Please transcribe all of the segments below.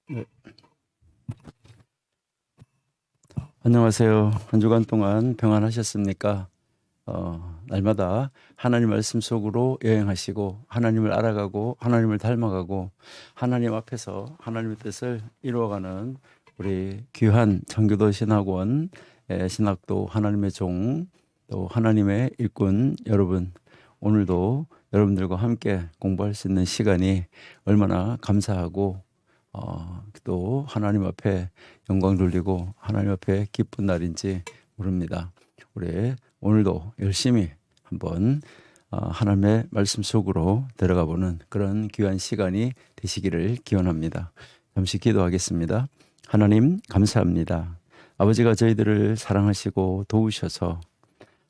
네. 안녕하세요. 한 주간 동안 평안하셨습니까? 날마다 하나님 말씀 속으로 여행하시고 하나님을 알아가고 하나님을 닮아가고 하나님 앞에서 하나님의 뜻을 이루어가는 우리 귀한 청교도 신학원 신학도 하나님의 종 또 하나님의 일꾼 여러분, 오늘도 여러분들과 함께 공부할 수 있는 시간이 얼마나 감사하고 또 하나님 앞에 영광 돌리고 하나님 앞에 기쁜 날인지 모릅니다. 우리 오늘도 열심히 한번 하나님의 말씀 속으로 들어가 보는 그런 귀한 시간이 되시기를 기원합니다. 잠시 기도하겠습니다. 하나님 감사합니다. 아버지가 저희들을 사랑하시고 도우셔서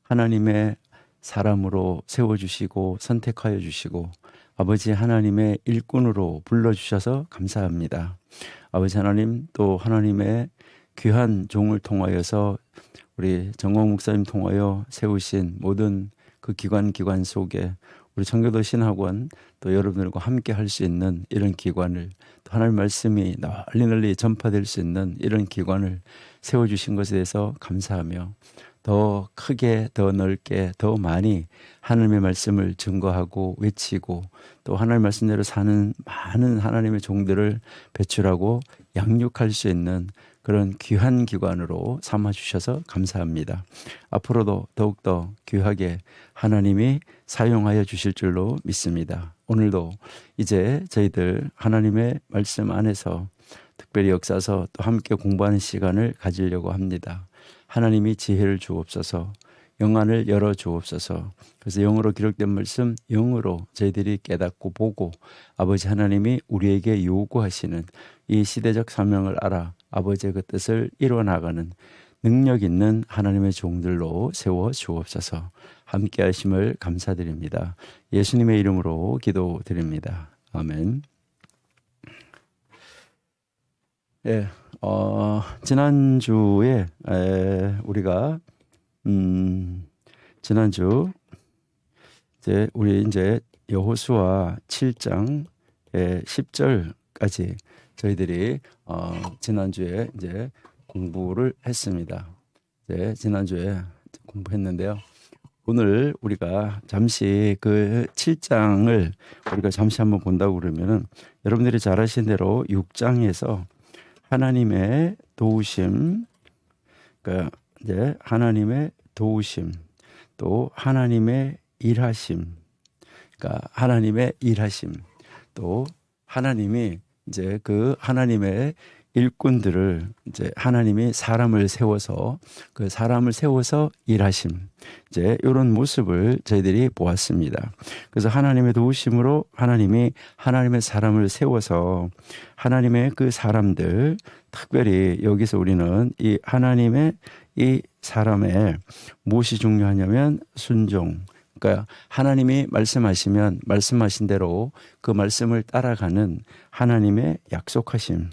하나님의 사람으로 세워주시고 선택하여 주시고 아버지 하나님의 일꾼으로 불러주셔서 감사합니다. 아버지 하나님, 또 하나님의 귀한 종을 통하여서 우리 정광 목사님 통하여 세우신 모든 그 기관 속에 우리 청교도 신학원 또 여러분들과 함께 할 수 있는 이런 기관을, 또 하나님 말씀이 널리 전파될 수 있는 이런 기관을 세워주신 것에 대해서 감사하며 더 크게, 더 넓게, 더 많이 하나님의 말씀을 증거하고 외치고 또 하나님의 말씀대로 사는 많은 하나님의 종들을 배출하고 양육할 수 있는 그런 귀한 기관으로 삼아주셔서 감사합니다. 앞으로도 더욱더 귀하게 하나님이 사용하여 주실 줄로 믿습니다. 오늘도 이제 저희들 하나님의 말씀 안에서 특별히 역사서 또 함께 공부하는 시간을 가지려고 합니다. 하나님이 지혜를 주옵소서, 영안을 열어 주옵소서. 그래서 영어로 기록된 말씀 영어로 저희들이 깨닫고 보고 아버지 하나님이 우리에게 요구하시는 이 시대적 사명을 알아 아버지의 그 뜻을 이루어 나가는 능력 있는 하나님의 종들로 세워 주옵소서. 함께 하심을 감사드립니다. 예수님의 이름으로 기도드립니다. 아멘. 예, 지난주에 우리가 지난주 우리 이제 여호수아 7장 10절까지 저희들이 지난주에 이제 공부를 했습니다. 지난주에 공부했는데요. 오늘 우리가 잠시 그 7장을 우리가 잠시 한번 본다고 그러면은 여러분들이 잘 아시는 대로 6장에서 하나님의 도우심, 그러니까 이제 하나님의 도우심, 또 하나님의 일하심, 그러니까 하나님의 일하심, 또 하나님이 이제 그 하나님의 일꾼들을 이제 하나님이 사람을 세워서 그 사람을 세워서 일하심, 이제 이런 모습을 저희들이 보았습니다. 그래서 하나님의 도우심으로 하나님이 하나님의 사람을 세워서 하나님의 그 사람들, 특별히 여기서 우리는 이 하나님의 이 사람의 무엇이 중요하냐면 순종. 그러니까 하나님이 말씀하시면 말씀하신 대로 그 말씀을 따라가는 하나님의 약속하심.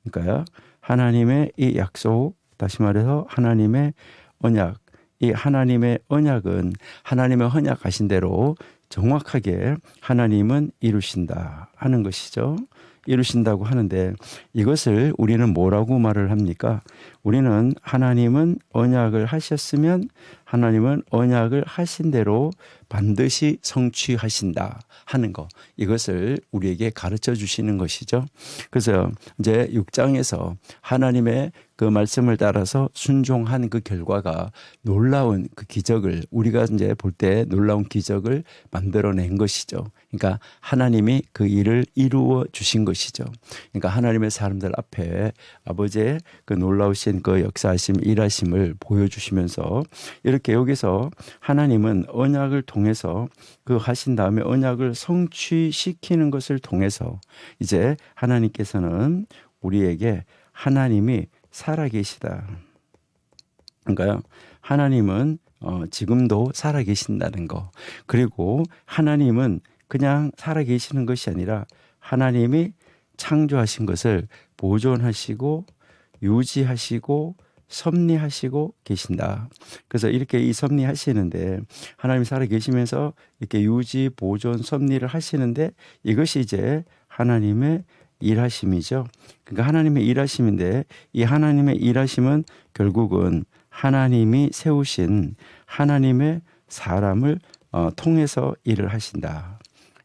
그러니까 하나님의 이 약속, 다시 말해서 하나님의 언약. 이 하나님의 언약은 하나님의 언약하신 대로 정확하게 하나님은 이루신다 하는 것이죠. 이루신다고 하는데 이것을 우리는 뭐라고 말을 합니까? 우리는 하나님은 언약을 하셨으면 하나님은 언약을 하신 대로 반드시 성취하신다 하는 거, 이것을 우리에게 가르쳐 주시는 것이죠. 그래서 이제 6장에서 하나님의 그 말씀을 따라서 순종한 그 결과가 놀라운 그 기적을, 우리가 이제 볼 때 놀라운 기적을 만들어낸 것이죠. 그러니까 하나님이 그 일을 이루어 주신 것이죠. 그러니까 하나님의 사람들 앞에 아버지의 그 놀라우신 그 역사하심, 일하심을 보여주시면서 이렇게 여기서 하나님은 언약을 통해서 그 하신 다음에 언약을 성취시키는 것을 통해서 이제 하나님께서는 우리에게 하나님이 살아계시다. 그러니까요, 하나님은 지금도 살아계신다는 거. 그리고 하나님은 그냥 살아계시는 것이 아니라 하나님이 창조하신 것을 보존하시고 유지하시고 섭리하시고 계신다. 그래서 이렇게 이 섭리하시는데 하나님이 살아계시면서 이렇게 유지, 보존, 섭리를 하시는데 이것이 이제 하나님의 일하심이죠. 그러니까 하나님의 일하심인데 이 하나님의 일하심은 결국은 하나님이 세우신 하나님의 사람을 통해서 일을 하신다.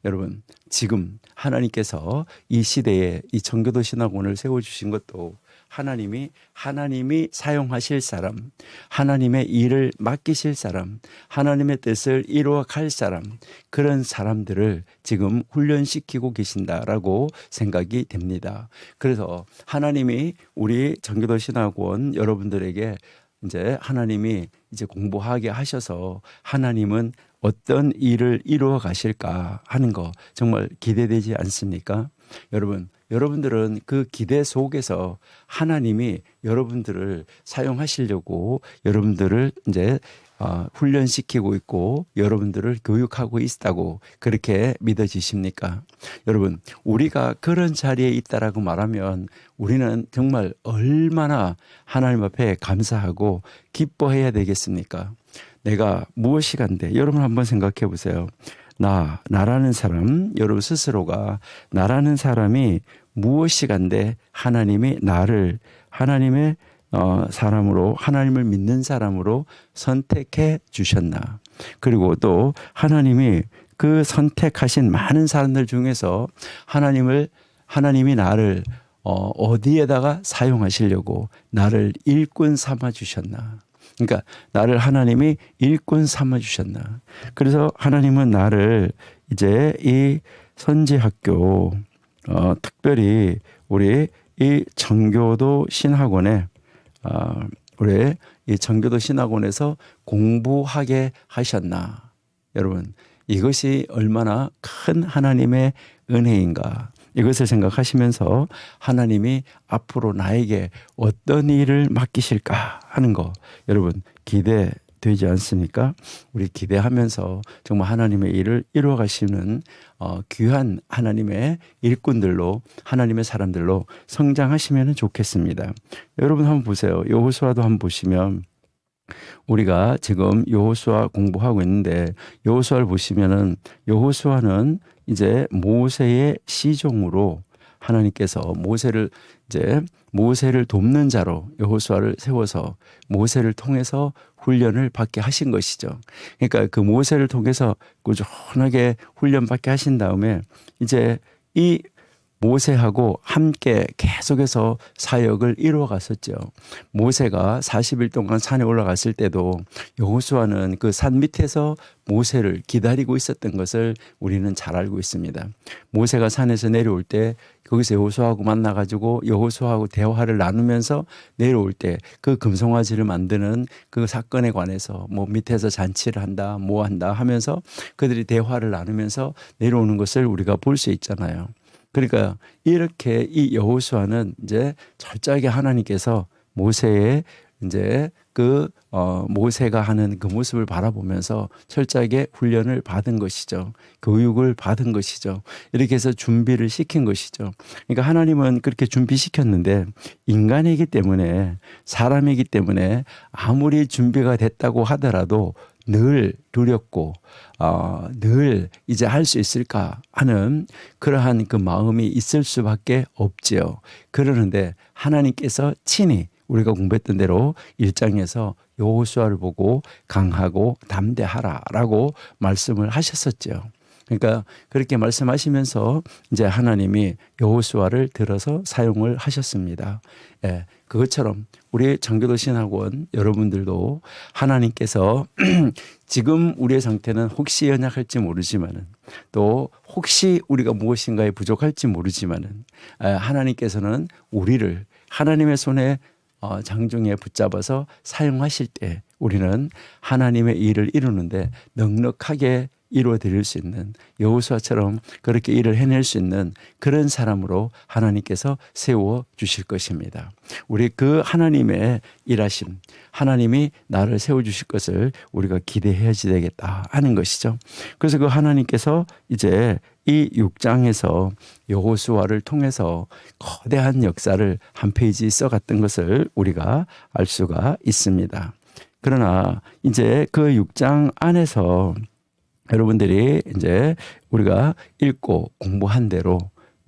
여러분, 지금 하나님께서 이 시대에 이 청교도 신학원을 세워주신 것도 하나님이 사용하실 사람, 하나님의 일을 맡기실 사람, 하나님의 뜻을 이루어 갈 사람, 그런 사람들을 지금 훈련시키고 계신다라고 생각이 됩니다. 그래서 하나님이 우리 청교도 신학원 여러분들에게 이제 하나님이 이제 공부하게 하셔서 하나님은 어떤 일을 이루어 가실까 하는 거 정말 기대되지 않습니까? 여러분들은 그 기대 속에서 하나님이 여러분들을 사용하시려고 여러분들을 이제 훈련시키고 있고 여러분들을 교육하고 있다고 그렇게 믿어지십니까? 여러분, 우리가 그런 자리에 있다라고 말하면 우리는 정말 얼마나 하나님 앞에 감사하고 기뻐해야 되겠습니까? 내가 무엇이 간데 여러분 한번 생각해 보세요. 나라는 사람, 여러분 스스로가 나라는 사람이 무엇이 간데 하나님이 나를 하나님의 사람으로 하나님을 믿는 사람으로 선택해 주셨나. 그리고 또 하나님이 그 선택하신 많은 사람들 중에서 하나님이 나를 어디에다가 사용하시려고 나를 일꾼 삼아 주셨나. 그러니까 나를 하나님이 일꾼 삼아 주셨나. 그래서 하나님은 나를 이제 이 선지학교 특별히 우리 이 청교도 신학원에 우리 이 청교도 신학원에서 공부하게 하셨나. 여러분, 이것이 얼마나 큰 하나님의 은혜인가. 이것을 생각하시면서 하나님이 앞으로 나에게 어떤 일을 맡기실까 하는 거 여러분 기대되지 않습니까? 우리 기대하면서 정말 하나님의 일을 이루어 가시는 귀한 하나님의 일꾼들로 하나님의 사람들로 성장하시면 좋겠습니다. 여러분 한번 보세요. 여호수아도 한번 보시면 우리가 지금 여호수아 공부하고 있는데 여호수아를 보시면은 여호수아는 이제 모세의 시종으로 하나님께서 모세를 돕는 자로 여호수아를 세워서 모세를 통해서 훈련을 받게 하신 것이죠. 그러니까 그 모세를 통해서 꾸준하게 훈련 받게 하신 다음에 이제 이 모세하고 함께 계속해서 사역을 이루어 갔었죠. 모세가 40일 동안 산에 올라갔을 때도 여호수아는 그 산 밑에서 모세를 기다리고 있었던 것을 우리는 잘 알고 있습니다. 모세가 산에서 내려올 때 거기서 여호수아하고 만나가지고 여호수아하고 대화를 나누면서 내려올 때 그 금송아지를 만드는 그 사건에 관해서 뭐 밑에서 잔치를 한다 뭐 한다 하면서 그들이 대화를 나누면서 내려오는 것을 우리가 볼 수 있잖아요. 그러니까 이렇게 이 여호수아는 이제 철저하게 하나님께서 모세의 이제 모세가 하는 그 모습을 바라보면서 철저하게 훈련을 받은 것이죠. 교육을 받은 것이죠. 이렇게 해서 준비를 시킨 것이죠. 그러니까 하나님은 그렇게 준비시켰는데 인간이기 때문에 사람이기 때문에 아무리 준비가 됐다고 하더라도 늘 두렵고 늘 이제 할 수 있을까 하는 그러한 그 마음이 있을 수밖에 없지요. 그러는데 하나님께서 친히 우리가 공부했던 대로 1장에서 여호수아를 보고 강하고 담대하라라고 말씀을 하셨었죠. 그러니까 그렇게 말씀하시면서 이제 하나님이 여호수아를 들어서 사용을 하셨습니다. 예, 그것처럼 우리 청교도 신학원 여러분들도 하나님께서 지금 우리의 상태는 혹시 연약할지 모르지만은 또 혹시 우리가 무엇인가에 부족할지 모르지만은 하나님께서는 우리를 하나님의 손에 장중에 붙잡아서 사용하실 때 우리는 하나님의 일을 이루는데 넉넉하게 이루어 드릴 수 있는 여호수아처럼 그렇게 일을 해낼 수 있는 그런 사람으로 하나님께서 세워 주실 것입니다. 우리 그 하나님의 일하심, 하나님이 나를 세워 주실 것을 우리가 기대해야지 되겠다 하는 것이죠. 그래서 그 하나님께서 이제 이 6장에서 여호수아를 통해서 거대한 역사를 한 페이지 써갔던 것을 우리가 알 수가 있습니다. 그러나 이제 그 6장 안에서 여러분들이 이제 우리가 읽고 공부한 대로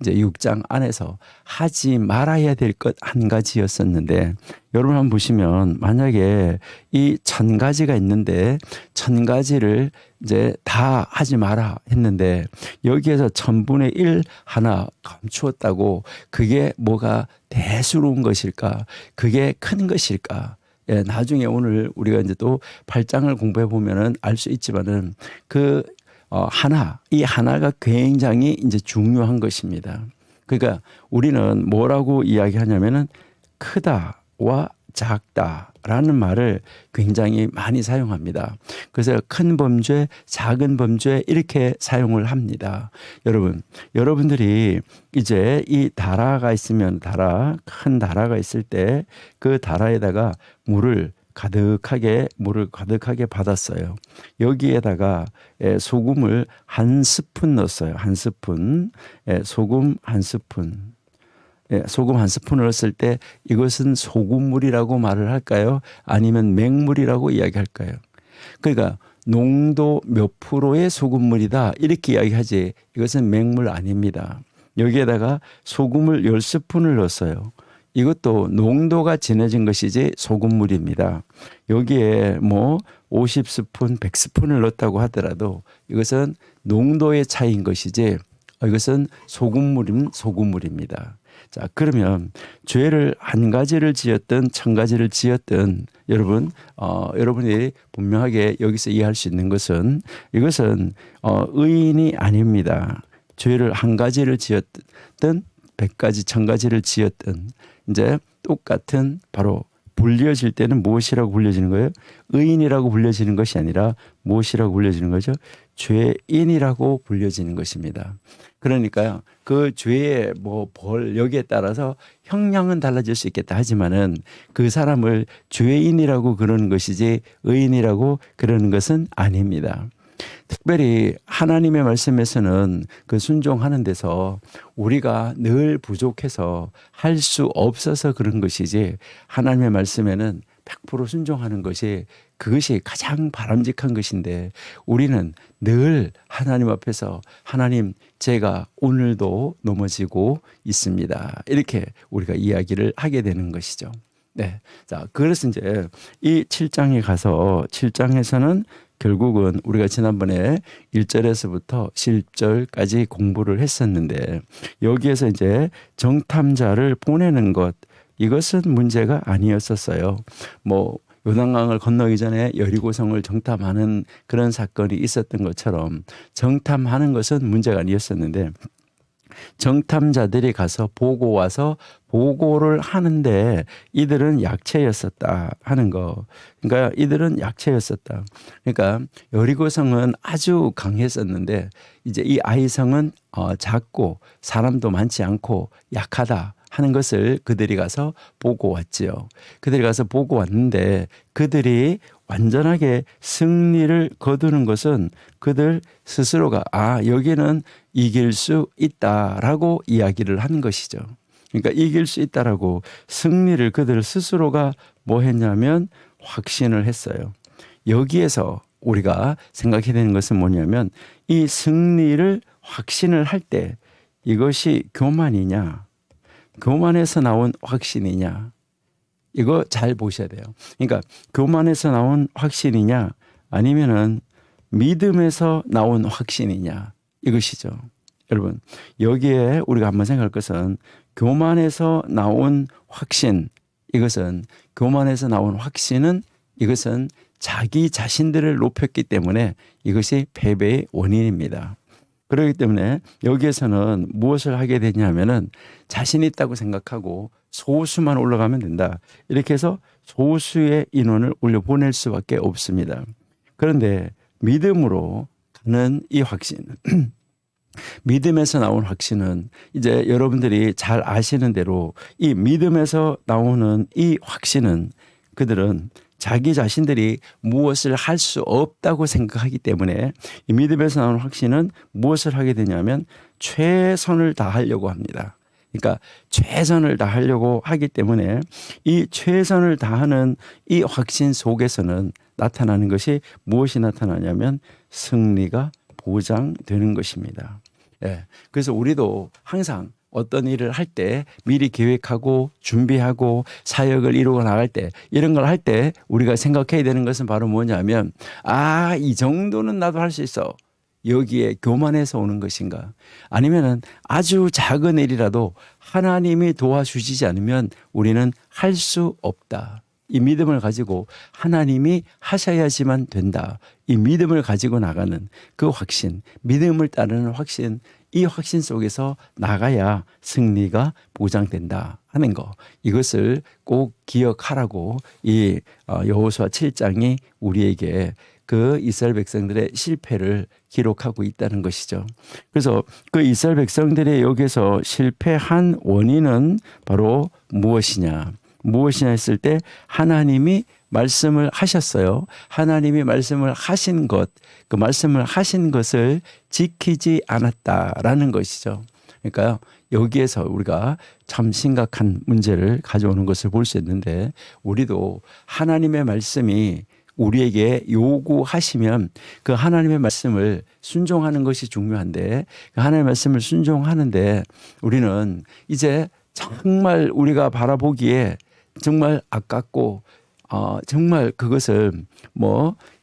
이제 6장 안에서 하지 말아야 될 것 한 가지였었는데, 여러분 한번 보시면 만약에 이 1000가지가 있는데 1000가지를 이제 다 하지 마라 했는데 여기에서 1000분의 1 하나 감추었다고 그게 뭐가 대수로운 것일까? 그게 큰 것일까? 예, 나중에 오늘 우리가 이제 또 8장을 공부해 보면은 알 수 있지만은 이 하나가 굉장히 이제 중요한 것입니다. 그러니까 우리는 뭐라고 이야기하냐면은 크다와 작다라는 말을 굉장히 많이 사용합니다. 그래서 큰 범죄, 작은 범죄 이렇게 사용을 합니다. 여러분들이 이제 이 다라가 있으면 큰 다라가 있을 때 그 다라에다가 물을 가득하게 받았어요. 여기에다가 소금을 1스푼 넣었어요. 1스푼. 소금 1스푼. 소금 1스푼을 넣었을 때 이것은 소금물이라고 말을 할까요? 아니면 맹물이라고 이야기할까요? 그러니까 농도 몇 프로의 소금물이다 이렇게 이야기하지 이것은 맹물 아닙니다. 여기에다가 소금을 10스푼을 넣었어요. 이것도 농도가 진해진 것이지 소금물입니다. 여기에 뭐 50스푼, 100스푼을 넣었다고 하더라도 이것은 농도의 차이인 것이지 이것은 소금물입니다. 자, 그러면 죄를 1가지를 지었든 1000가지를 지었든 여러분이 분명하게 여기서 이해할 수 있는 것은 이것은 의인이 아닙니다. 죄를 1가지를 지었든 100가지, 1000가지를 지었든 이제 똑같은 바로 불려질 때는 무엇이라고 불려지는 거예요? 의인이라고 불려지는 것이 아니라 무엇이라고 불려지는 거죠? 죄인이라고 불려지는 것입니다. 그러니까요, 그 죄의 벌 여기에 따라서 형량은 달라질 수 있겠다 하지만은 그 사람을 죄인이라고 그러는 것이지 의인이라고 그러는 것은 아닙니다. 특별히 하나님의 말씀에서는 그 순종하는 데서 우리가 늘 부족해서 할 수 없어서 그런 것이지 하나님의 말씀에는 100% 순종하는 것이 그것이 가장 바람직한 것인데 우리는 늘 하나님 앞에서 하나님 제가 오늘도 넘어지고 있습니다. 이렇게 우리가 이야기를 하게 되는 것이죠. 네. 자, 그래서 이제 이 7장에 가서 7장에서는 결국은 우리가 지난번에 1절에서부터 10절까지 공부를 했었는데 여기에서 이제 정탐자를 보내는 것 이것은 문제가 아니었었어요. 요단강을 건너기 전에 여리고성을 정탐하는 그런 사건이 있었던 것처럼 정탐하는 것은 문제가 아니었었는데 정탐자들이 가서 보고 와서 보고를 하는데 이들은 약체였었다 하는 거. 그러니까 이들은 약체였었다. 그러니까 여리고성은 아주 강했었는데 이제 이 아이성은 작고 사람도 많지 않고 약하다 하는 것을 그들이 가서 보고 왔지요. 그들이 가서 보고 왔는데 그들이 완전하게 승리를 거두는 것은 그들 스스로가 여기는 이길 수 있다라고 이야기를 한 것이죠. 그러니까 이길 수 있다라고 승리를 그들 스스로가 뭐 했냐면 확신을 했어요. 여기에서 우리가 생각해야 되는 것은 뭐냐면 이 승리를 확신을 할 때 이것이 교만이냐 교만에서 나온 확신이냐 이거 잘 보셔야 돼요. 그러니까 교만에서 나온 확신이냐 아니면은 믿음에서 나온 확신이냐 이것이죠. 여러분 여기에 우리가 한번 생각할 것은 교만에서 나온 확신 교만에서 나온 확신은 이것은 자기 자신들을 높였기 때문에 이것이 패배의 원인입니다. 그렇기 때문에 여기에서는 무엇을 하게 되냐면은 자신 있다고 생각하고 소수만 올라가면 된다. 이렇게 해서 소수의 인원을 올려보낼 수밖에 없습니다. 그런데 믿음으로 가는 이 확신, 믿음에서 나온 확신은 이제 여러분들이 잘 아시는 대로 이 믿음에서 나오는 이 확신은 그들은 자기 자신들이 무엇을 할 수 없다고 생각하기 때문에 이 믿음에서 나오는 확신은 무엇을 하게 되냐면 최선을 다하려고 합니다. 그러니까 최선을 다하려고 하기 때문에 이 최선을 다하는 이 확신 속에서는 나타나는 것이 무엇이 나타나냐면 승리가 보장되는 것입니다. 예. 그래서 우리도 항상 어떤 일을 할 때 미리 계획하고 준비하고 사역을 이루고 나갈 때 이런 걸 할 때 우리가 생각해야 되는 것은 바로 뭐냐면 이 정도는 나도 할 수 있어. 여기에 교만해서 오는 것인가? 아니면은 아주 작은 일이라도 하나님이 도와주시지 않으면 우리는 할 수 없다. 이 믿음을 가지고 하나님이 하셔야지만 된다. 이 믿음을 가지고 나가는 그 확신, 믿음을 따르는 확신, 이 확신 속에서 나가야 승리가 보장된다 하는 거. 이것을 꼭 기억하라고 이 여호수아 7장이 우리에게 그 이스라엘 백성들의 실패를 기록하고 있다는 것이죠. 그래서 그 이스라엘 백성들의 여기서 실패한 원인은 바로 무엇이냐 했을 때 하나님이 말씀을 하셨어요. 하나님이 말씀을 하신 것, 그 말씀을 하신 것을 지키지 않았다라는 것이죠. 그러니까 여기에서 우리가 참 심각한 문제를 가져오는 것을 볼 수 있는데 우리도 하나님의 말씀이 우리에게 요구하시면 그 하나님의 말씀을 순종하는 것이 중요한데 그 하나님의 말씀을 순종하는데 우리는 이제 정말 우리가 바라보기에 정말 아깝고 정말 그것을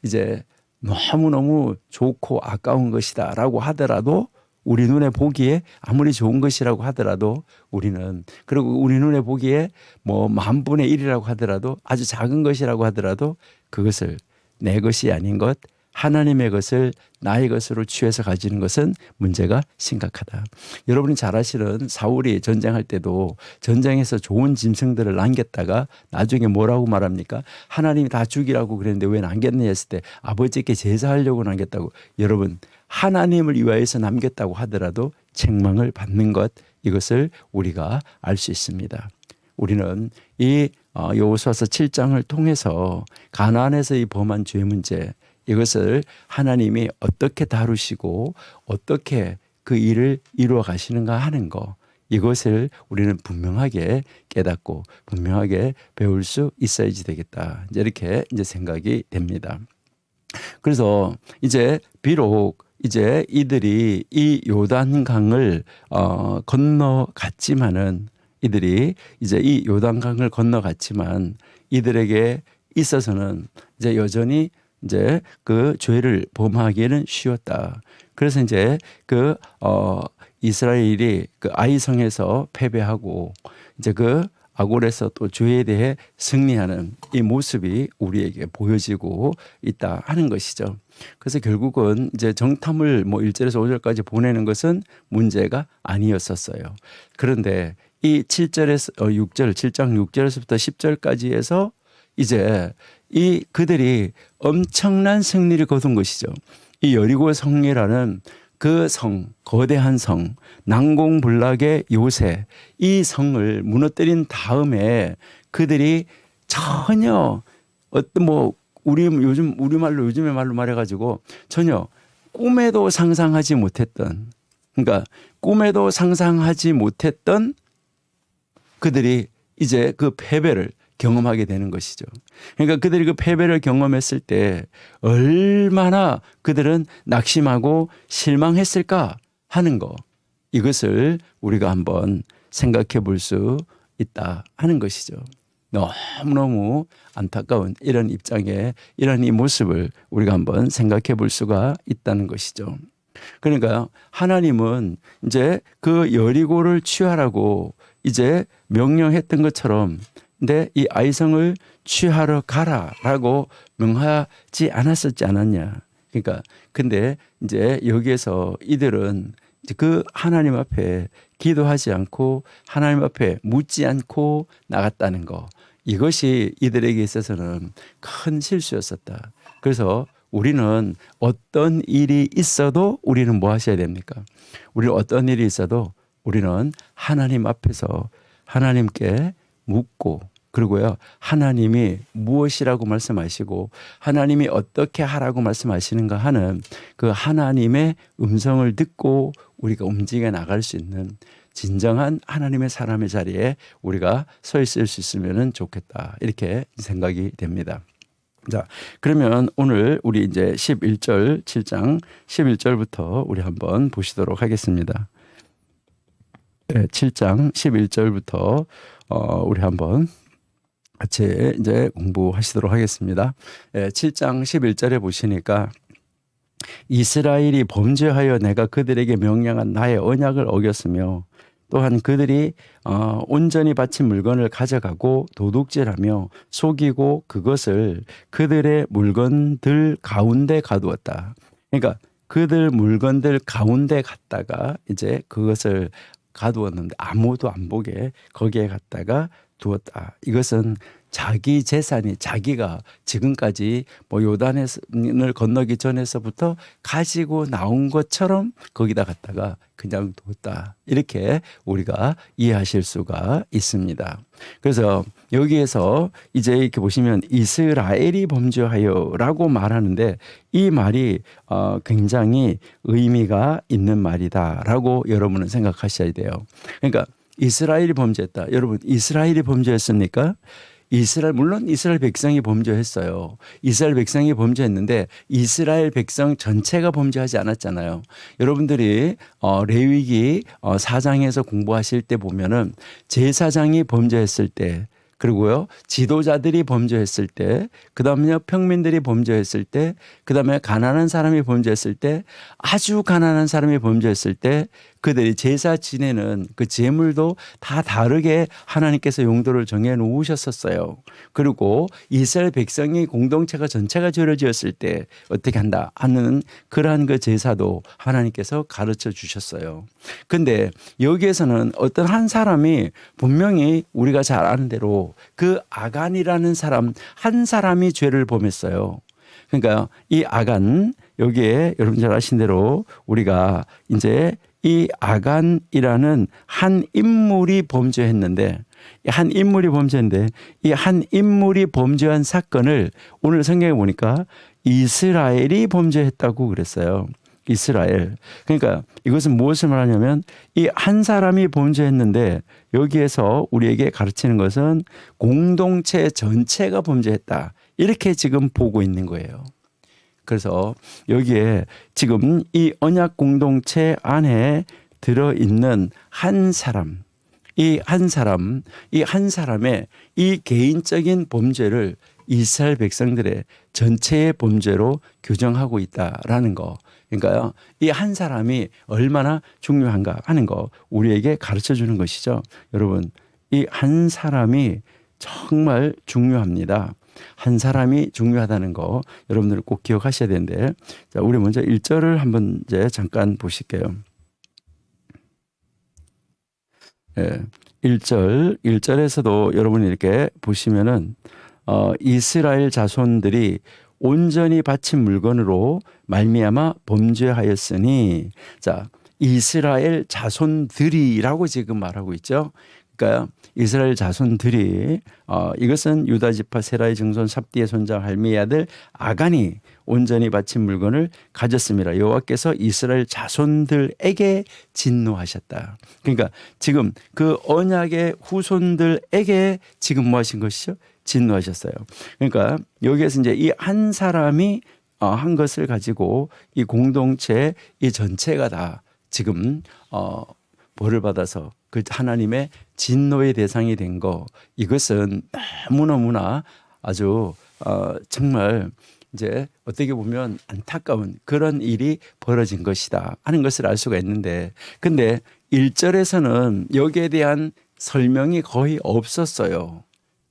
이제 너무너무 좋고 아까운 것이다라고 하더라도 우리 눈에 보기에 아무리 좋은 것이라고 하더라도 우리는 그리고 우리 눈에 보기에 10,000분의 1이라고 하더라도 아주 작은 것이라고 하더라도 그것을 내 것이 아닌 것 하나님의 것을 나의 것으로 취해서 가지는 것은 문제가 심각하다. 여러분이 잘 아시는 사울이 전쟁할 때도 전쟁에서 좋은 짐승들을 남겼다가 나중에 뭐라고 말합니까? 하나님이 다 죽이라고 그랬는데 왜 남겼느냐 했을 때 아버지께 제사하려고 남겼다고. 여러분 하나님을 위하여서 남겼다고 하더라도 책망을 받는 것 이것을 우리가 알 수 있습니다. 우리는 이 여호수아서 7장을 통해서 가나안에서 이 범한 죄 문제 이것을 하나님이 어떻게 다루시고 어떻게 그 일을 이루어 가시는가 하는 거 이것을 우리는 분명하게 깨닫고 분명하게 배울 수 있어야지 되겠다. 이렇게 생각이 됩니다. 그래서 이제 비록 이제 이들이 이 요단강을 건너갔지만은 이들이 이제 이 요단강을 건너갔지만 이들에게 있어서는 이제 여전히 이제 그 죄를 범하기에는 쉬웠다. 그래서 이제 그 이스라엘이 그 아이성에서 패배하고 이제 그 아골에서 또 죄에 대해 승리하는 이 모습이 우리에게 보여지고 있다 하는 것이죠. 그래서 결국은 이제 정탐을 1절에서 5절까지 보내는 것은 문제가 아니었었어요. 그런데 이 7절에서 6절, 7장 6절에서부터 10절까지 해서 이제 이 그들이 엄청난 승리를 거둔 것이죠. 이 여리고 성이라는 그 성, 거대한 성, 난공불락의 요새 이 성을 무너뜨린 다음에 그들이 전혀 어떤 요즘의 말로 말해가지고 전혀 꿈에도 상상하지 못했던 그러니까 꿈에도 상상하지 못했던 그들이 이제 그 패배를 경험하게 되는 것이죠. 그러니까 그들이 그 패배를 경험했을 때 얼마나 그들은 낙심하고 실망했을까 하는 거 이것을 우리가 한번 생각해 볼 수 있다 하는 것이죠. 너무너무 안타까운 이런 입장에 이런 이 모습을 우리가 한번 생각해 볼 수가 있다는 것이죠. 그러니까 하나님은 이제 그 여리고를 취하라고 이제 명령했던 것처럼 근데 이 아이성을 취하러 가라라고 명하지 않았었지 않았냐. 그러니까 근데 이제 여기에서 이들은 이제 그 하나님 앞에 기도하지 않고 하나님 앞에 묻지 않고 나갔다는 거. 이것이 이들에게 있어서는 큰 실수였었다. 그래서 우리는 어떤 일이 있어도 우리는 뭐 하셔야 됩니까? 우리는 어떤 일이 있어도 우리는 하나님 앞에서 하나님께 묻고 그리고요 하나님이 무엇이라고 말씀하시고 하나님이 어떻게 하라고 말씀하시는가 하는 그 하나님의 음성을 듣고 우리가 움직여 나갈 수 있는 진정한 하나님의 사람의 자리에 우리가 서 있을 수 있으면 좋겠다 이렇게 생각이 됩니다. 자, 그러면 오늘 우리 이제 11절 7장 11절부터 우리 한번 보시도록 하겠습니다. 네, 7장 11절부터 우리 한번 같이 이제 공부하시도록 하겠습니다. 네, 7장 11절에 보시니까 이스라엘이 범죄하여 내가 그들에게 명령한 나의 언약을 어겼으며 또한 그들이 온전히 바친 물건을 가져가고 도둑질하며 속이고 그것을 그들의 물건들 가운데 가두었다. 그러니까 그들 물건들 가운데 갔다가 이제 그것을 가두었는데 아무도 안 보게 거기에 갔다가 두었다. 이것은 자기 재산이 자기가 지금까지 뭐 요단을 건너기 전에서부터 가지고 나온 것처럼 거기다 갖다가 그냥 뒀다. 이렇게 우리가 이해하실 수가 있습니다. 그래서 여기에서 이제 이렇게 보시면 이스라엘이 범죄하여라고 말하는데 이 말이 굉장히 의미가 있는 말이다라고 여러분은 생각하셔야 돼요. 그러니까 이스라엘이 범죄했다. 여러분 이스라엘이 범죄했습니까? 물론 이스라엘 백성이 범죄했어요. 이스라엘 백성이 범죄했는데 이스라엘 백성 전체가 범죄하지 않았잖아요. 여러분들이 레위기 4장에서 공부하실 때 보면은 제사장이 범죄했을 때, 그리고요 지도자들이 범죄했을 때, 그다음에 평민들이 범죄했을 때, 그다음에 가난한 사람이 범죄했을 때, 아주 가난한 사람이 범죄했을 때 그들이 제사 지내는 그 제물도 다 다르게 하나님께서 용도를 정해 놓으셨었어요. 그리고 이스라엘 백성이 공동체가 전체가 죄를 지었을 때 어떻게 한다 하는 그러한 그 제사도 하나님께서 가르쳐 주셨어요. 근데 여기에서는 어떤 한 사람이 분명히 우리가 잘 아는 대로 그 아간이라는 사람 한 사람이 죄를 범했어요. 그러니까 이 아간 여기에 여러분 잘 아신 대로 우리가 이제 이 아간이라는 한 인물이 범죄했는데 이 한 인물이 범죄한 사건을 오늘 성경에 보니까 이스라엘이 범죄했다고 그랬어요. 이스라엘. 그러니까 이것은 무엇을 말하냐면 이 한 사람이 범죄했는데 여기에서 우리에게 가르치는 것은 공동체 전체가 범죄했다. 이렇게 지금 보고 있는 거예요. 그래서 여기에 지금 이 언약 공동체 안에 들어있는 한 사람, 이 한 사람의 이 개인적인 범죄를 이스라엘 백성들의 전체의 범죄로 규정하고 있다라는 거. 그러니까요, 이 한 사람이 얼마나 중요한가 하는 거 우리에게 가르쳐 주는 것이죠. 여러분, 이 한 사람이 정말 중요합니다. 한 사람이 중요하다는 거 여러분들 꼭 기억하셔야 되는데, 자, 우리 먼저 1절을 한번 이제 잠깐 보실게요. 1절에서도 여러분이 이렇게 보시면은 이스라엘 자손들이 온전히 바친 물건으로 말미암아 범죄하였으니, 자, 이스라엘 자손들이라고 지금 말하고 있죠. 그러니까 이스라엘 자손들이 이것은 유다 지파 세라의 증손 삽디의 손자 할미의 아들 아간이 온전히 바친 물건을 가졌습니다. 여호와께서 이스라엘 자손들에게 진노하셨다. 그러니까 지금 그 언약의 후손들에게 지금 뭐 하신 것이죠? 진노하셨어요. 그러니까 여기에서 이제 이 한 사람이 한 것을 가지고 이 공동체 이 전체가 다 지금 벌을 받아서 그 하나님의 진노의 대상이 된 거, 이것은 너무너무나 아주 정말 이제 어떻게 보면 안타까운 그런 일이 벌어진 것이다 하는 것을 알 수가 있는데, 근데 1절에서는 여기에 대한 설명이 거의 없었어요.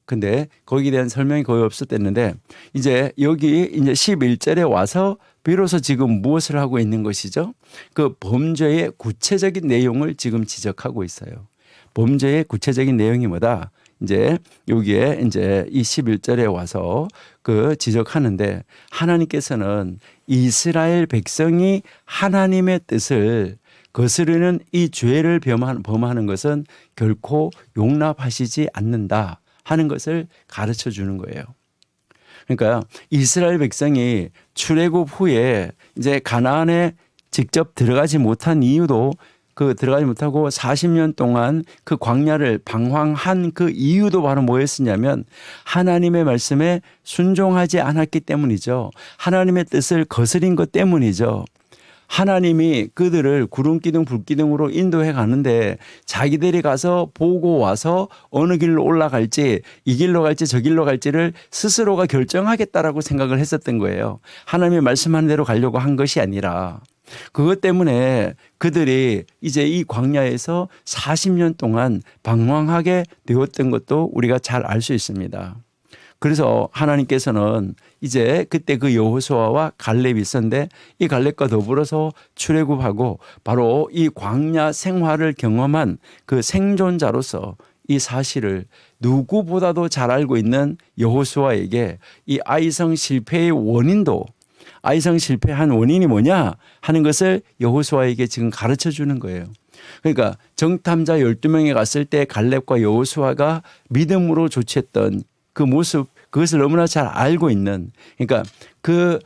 근데 거기에 대한 설명이 거의 없었댔는데 이제 여기 이제 11절에 와서 비로소 지금 무엇을 하고 있는 것이죠? 그 범죄의 구체적인 내용을 지금 지적하고 있어요. 범죄의 구체적인 내용이 뭐다? 이제 여기에 이제 이 11절에 와서 그 지적하는데, 하나님께서는 이스라엘 백성이 하나님의 뜻을 거스르는 이 죄를 범하는 것은 결코 용납하시지 않는다 하는 것을 가르쳐 주는 거예요. 그러니까 이스라엘 백성이 출애굽 후에 이제 가나안에 직접 들어가지 못한 이유도 그 들어가지 못하고 40년 동안 그 광야를 방황한 그 이유도 바로 뭐였었냐면 하나님의 말씀에 순종하지 않았기 때문이죠. 하나님의 뜻을 거스린 것 때문이죠. 하나님이 그들을 구름기둥 불기둥으로 인도해 가는데 자기들이 가서 보고 와서 어느 길로 올라갈지 이 길로 갈지 저 길로 갈지를 스스로가 결정하겠다라고 생각을 했었던 거예요. 하나님이 말씀하는 대로 가려고 한 것이 아니라 그것 때문에 그들이 이제 이 광야에서 40년 동안 방황하게 되었던 것도 우리가 잘 알 수 있습니다. 그래서 하나님께서는 이제 그때 그 여호수아와 갈렙이 있었는데 이 갈렙과 더불어서 출애굽하고 바로 이 광야 생활을 경험한 그 생존자로서 이 사실을 누구보다도 잘 알고 있는 여호수아에게 이 아이성 실패의 원인도 아이성 실패한 원인이 뭐냐 하는 것을 여호수아에게 지금 가르쳐 주는 거예요. 그러니까 정탐자 12명이 갔을 때 갈렙과 여호수아가 믿음으로 조치했던 그 모습 그것을 너무나 잘 알고 있는 그러니까 그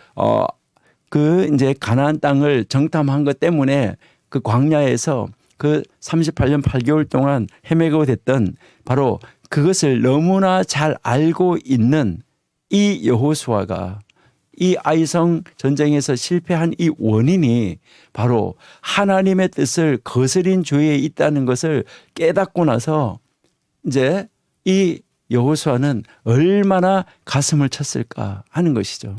이제 가나안 땅을 정탐한 것 때문에 그 광야에서 그 38년 8개월 동안 헤매고 됐던 바로 그것을 너무나 잘 알고 있는 이 여호수아가 이 아이성 전쟁에서 실패한 이 원인이 바로 하나님의 뜻을 거스린 죄에 있다는 것을 깨닫고 나서 이제 이 여호수아는 얼마나 가슴을 쳤을까 하는 것이죠.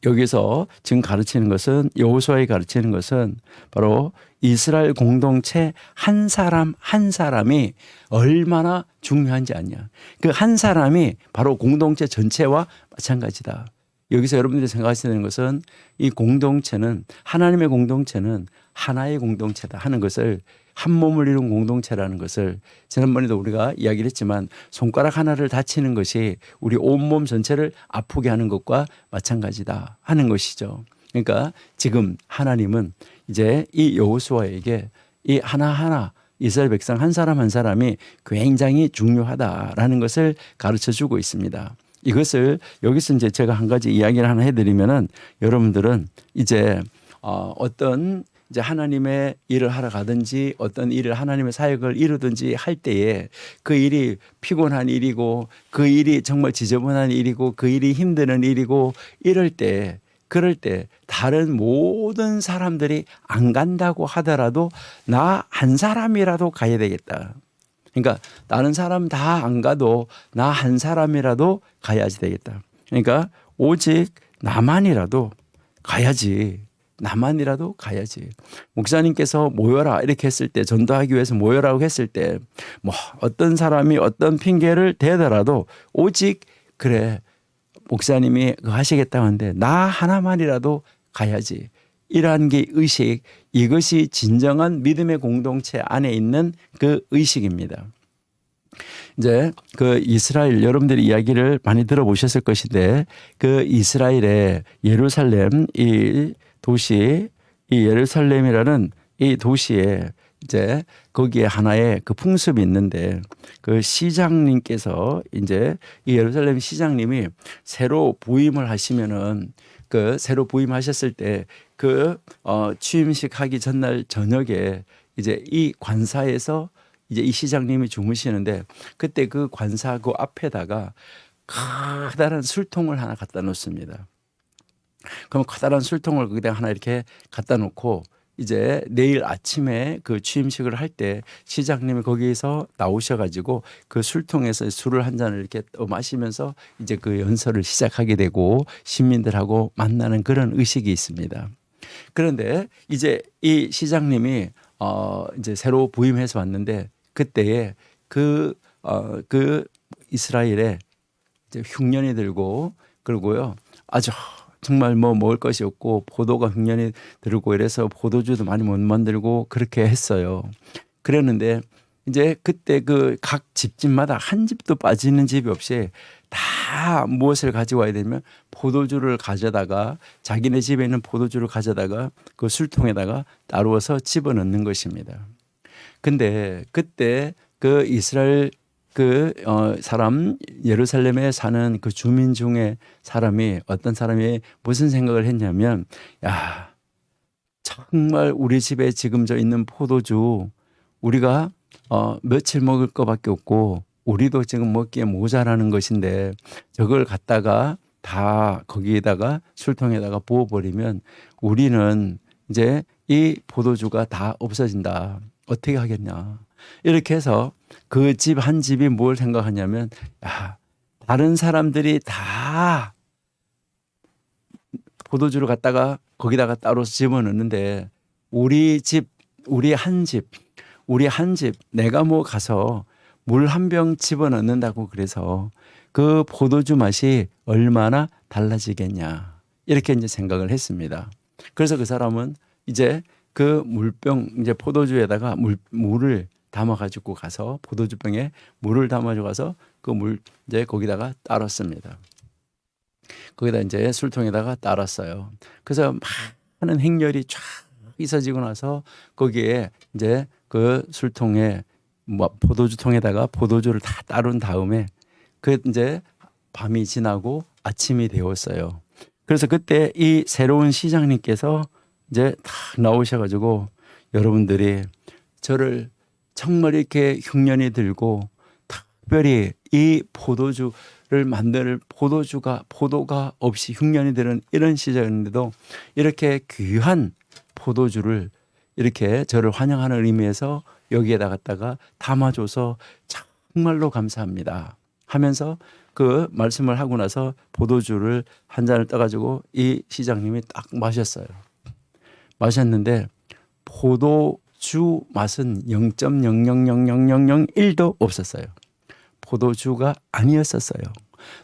여기서 지금 가르치는 것은 여호수아에 가르치는 것은 바로 이스라엘 공동체 한 사람 한 사람이 얼마나 중요한지 아냐. 그 한 사람이 바로 공동체 전체와 마찬가지다. 여기서 여러분들이 생각하시는 것은 이 공동체는 하나님의 공동체는 하나의 공동체다 하는 것을 한 몸을 이룬 공동체라는 것을 지난번에도 우리가 이야기를 했지만 손가락 하나를 다치는 것이 우리 온몸 전체를 아프게 하는 것과 마찬가지다 하는 것이죠. 그러니까 지금 하나님은 이제 이 여호수아에게 이 하나하나 이스라엘 백성 한 사람 한 사람이 굉장히 중요하다라는 것을 가르쳐 주고 있습니다. 이것을 여기서 이제 제가 한 가지 이야기를 하나 해드리면은 여러분들은 이제 어떤 이제 하나님의 일을 하러 가든지 어떤 일을 하나님의 사역을 이루든지 할 때에 그 일이 피곤한 일이고 그 일이 정말 지저분한 일이고 그 일이 힘드는 일이고 이럴 때 그럴 때 다른 모든 사람들이 안 간다고 하더라도 나 한 사람이라도 가야 되겠다. 그러니까 다른 사람 다 안 가도 나 한 사람이라도 가야지 되겠다. 그러니까 오직 나만이라도 가야지. 나만이라도 가야지. 목사님께서 모여라 이렇게 했을 때 전도하기 위해서 모여라고 했을 때 뭐 어떤 사람이 어떤 핑계를 대더라도 오직 그래 목사님이 하시겠다고 하는데 나 하나만이라도 가야지. 이러한 게 의식 이것이 진정한 믿음의 공동체 안에 있는 그 의식입니다. 이제 그 이스라엘 여러분들이 이야기를 많이 들어보셨을 것인데 그 이스라엘의 예루살렘 이 도시 이 예루살렘이라는 이 도시에 이제 거기에 하나의 그 풍습이 있는데 그 시장님께서 이제 이 예루살렘 시장님이 새로 부임을 하시면은 그 새로 부임하셨을 때 그 취임식 하기 전날 저녁에 이제 이 관사에서 이제 이 시장님이 주무시는데 그때 그 관사 그 앞에다가 커다란 술통을 하나 갖다 놓습니다. 그럼 커다란 술통을 거기다 하나 이렇게 갖다 놓고 이제 내일 아침에 그 취임식을 할 때 시장님이 거기에서 나오셔가지고 그 술통에서 술을 한 잔을 이렇게 마시면서 이제 그 연설을 시작하게 되고 시민들하고 만나는 그런 의식이 있습니다. 그런데 이제 이 시장님이 이제 새로 부임해서 왔는데 그때에 그 이스라엘에 이제 흉년이 들고 그러고요 아주 정말 뭐 먹을 것이 없고 포도가 흉년이 들고 이래서 포도주도 많이 못 만들고 그렇게 했어요. 그랬는데 이제 그때 그 각 집집마다 한 집도 빠지는 집이 없이 다 무엇을 가지고 와야 되면 포도주를 가져다가 자기네 집에 있는 포도주를 가져다가 그 술통에다가 따루어서 집어넣는 것입니다. 근데 그때 그 이스라엘 사람 예루살렘에 사는 그 주민 중에 사람이 어떤 사람이 무슨 생각을 했냐면 야, 저 정말 우리 집에 지금 저 있는 포도주 우리가 며칠 먹을 거밖에 없고 우리도 지금 먹기에 모자라는 것인데 저걸 갖다가 다 거기에다가 술통에다가 부어버리면 우리는 이제 이 포도주가 다 없어진다. 어떻게 하겠냐. 이렇게 해서 그 집 한 집이 뭘 생각하냐면 야, 다른 사람들이 다 포도주를 갖다가 거기다가 따로 집어넣는데 우리 집, 우리 한 집, 내가 뭐 가서 물 한 병 집어넣는다고 그래서 그 포도주 맛이 얼마나 달라지겠냐. 이렇게 이제 생각을 했습니다. 그래서 그 사람은 이제 그 물병, 이제 포도주에다가 물을 담아가지고 가서 포도주병에 물을 담아주고 가서 그 물 이제 거기다가 따랐습니다. 거기다 이제 술통에다가 따랐어요. 그래서 많은 행렬이 쫙 있어지고 나서 거기에 이제 그 술통에 포도주통에다가 포도주를 다 따른 다음에 그 이제 밤이 지나고 아침이 되었어요. 그래서 그때 이 새로운 시장님께서 이제 탁 나오셔가지고 여러분들이 저를 정말 이렇게 흉년이 들고 특별히 이 포도주를 만들 포도가 없이 흉년이 드는 이런 시절인데도 이렇게 귀한 포도주를 이렇게 저를 환영하는 의미에서 여기에다 갖다가 담아줘서 정말로 감사합니다 하면서 그 말씀을 하고 나서 포도주를 한 잔을 떠가지고 이 시장님이 딱 마셨어요. 마셨는데 포도주 맛은 0.0000001도 없었어요. 포도주가 아니었었어요.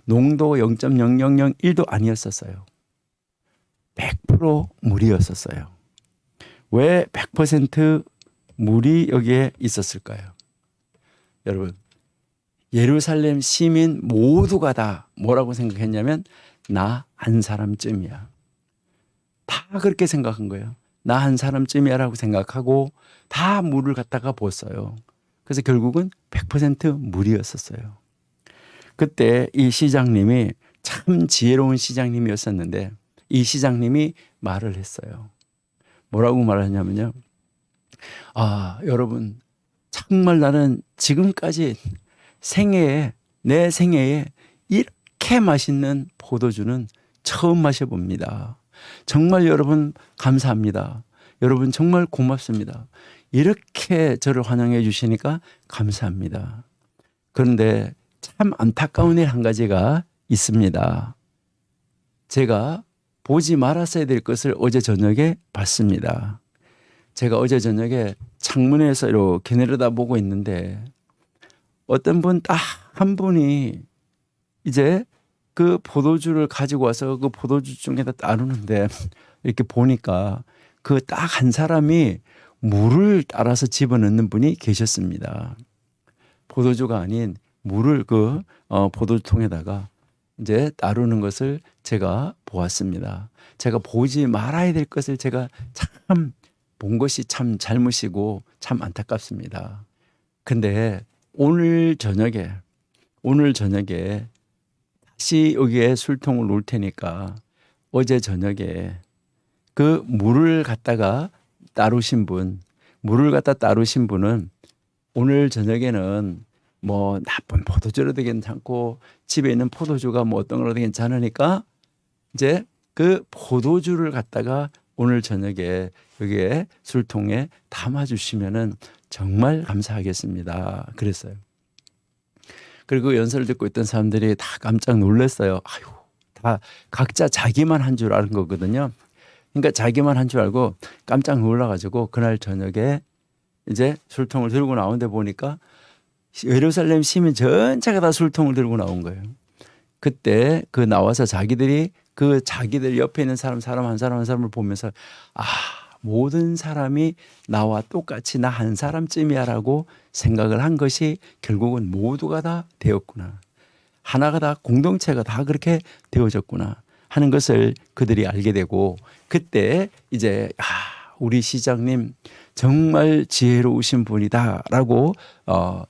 농도 0.0001도 아니었었어요. 100% 물이었었어요. 왜 100% 물이 여기에 있었을까요? 여러분, 예루살렘 시민 모두가 다 뭐라고 생각했냐면 나 한 사람쯤이야. 다 그렇게 생각한 거예요. 나 한 사람쯤이야 라고 생각하고 다 물을 갖다가 부었어요. 그래서 결국은 100% 물이었었어요. 그때 이 시장님이 참 지혜로운 시장님이었었는데 이 시장님이 말을 했어요. 뭐라고 말하냐면요. 여러분 정말 나는 지금까지 내 생애에 이렇게 맛있는 포도주는 처음 마셔봅니다. 정말 여러분 감사합니다. 여러분 정말 고맙습니다. 이렇게 저를 환영해 주시니까 감사합니다. 그런데 참 안타까운 일 한 가지가 있습니다. 제가 보지 말았어야 될 것을 어제 저녁에 봤습니다. 제가 어제 저녁에 창문에서 이렇게 내려다보고 있는데 어떤 분 딱 한 분이 이제 그 포도주를 가지고 와서 그 포도주 중에다 따르는데 이렇게 보니까 그 딱 한 사람이 물을 따라서 집어넣는 분이 계셨습니다. 포도주가 아닌 물을 그 포도주통에다가 이제 따르는 것을 제가 보았습니다. 제가 보지 말아야 될 것을 제가 참 본 것이 참 잘못이고 참 안타깝습니다. 근데 오늘 저녁에 다시 여기에 술통을 놓을 테니까 어제 저녁에 그 물을 갖다 따르신 분은 오늘 저녁에는 뭐 나쁜 포도주라도 괜찮고 집에 있는 포도주가 뭐 어떤 거라도 괜찮으니까 이제 그 포도주를 갖다가 오늘 저녁에 여기에 술통에 담아주시면은 정말 감사하겠습니다. 그랬어요. 그리고 연설을 듣고 있던 사람들이 다 깜짝 놀랐어요. 다 각자 자기만 한 줄 아는 거거든요. 그러니까 자기만 한 줄 알고 깜짝 놀라가지고 그날 저녁에 이제 술통을 들고 나오는데 보니까 예루살렘 시민 전체가 다 술통을 들고 나온 거예요. 그때 그 나와서 자기들 옆에 있는 사람 한 사람을 보면서 모든 사람이 나와 똑같이 나 한 사람쯤이야라고 생각을 한 것이 결국은 모두가 다 되었구나. 하나가 다 공동체가 다 그렇게 되어졌구나 하는 것을 그들이 알게 되고 그때 이제 우리 시장님 정말 지혜로우신 분이다라고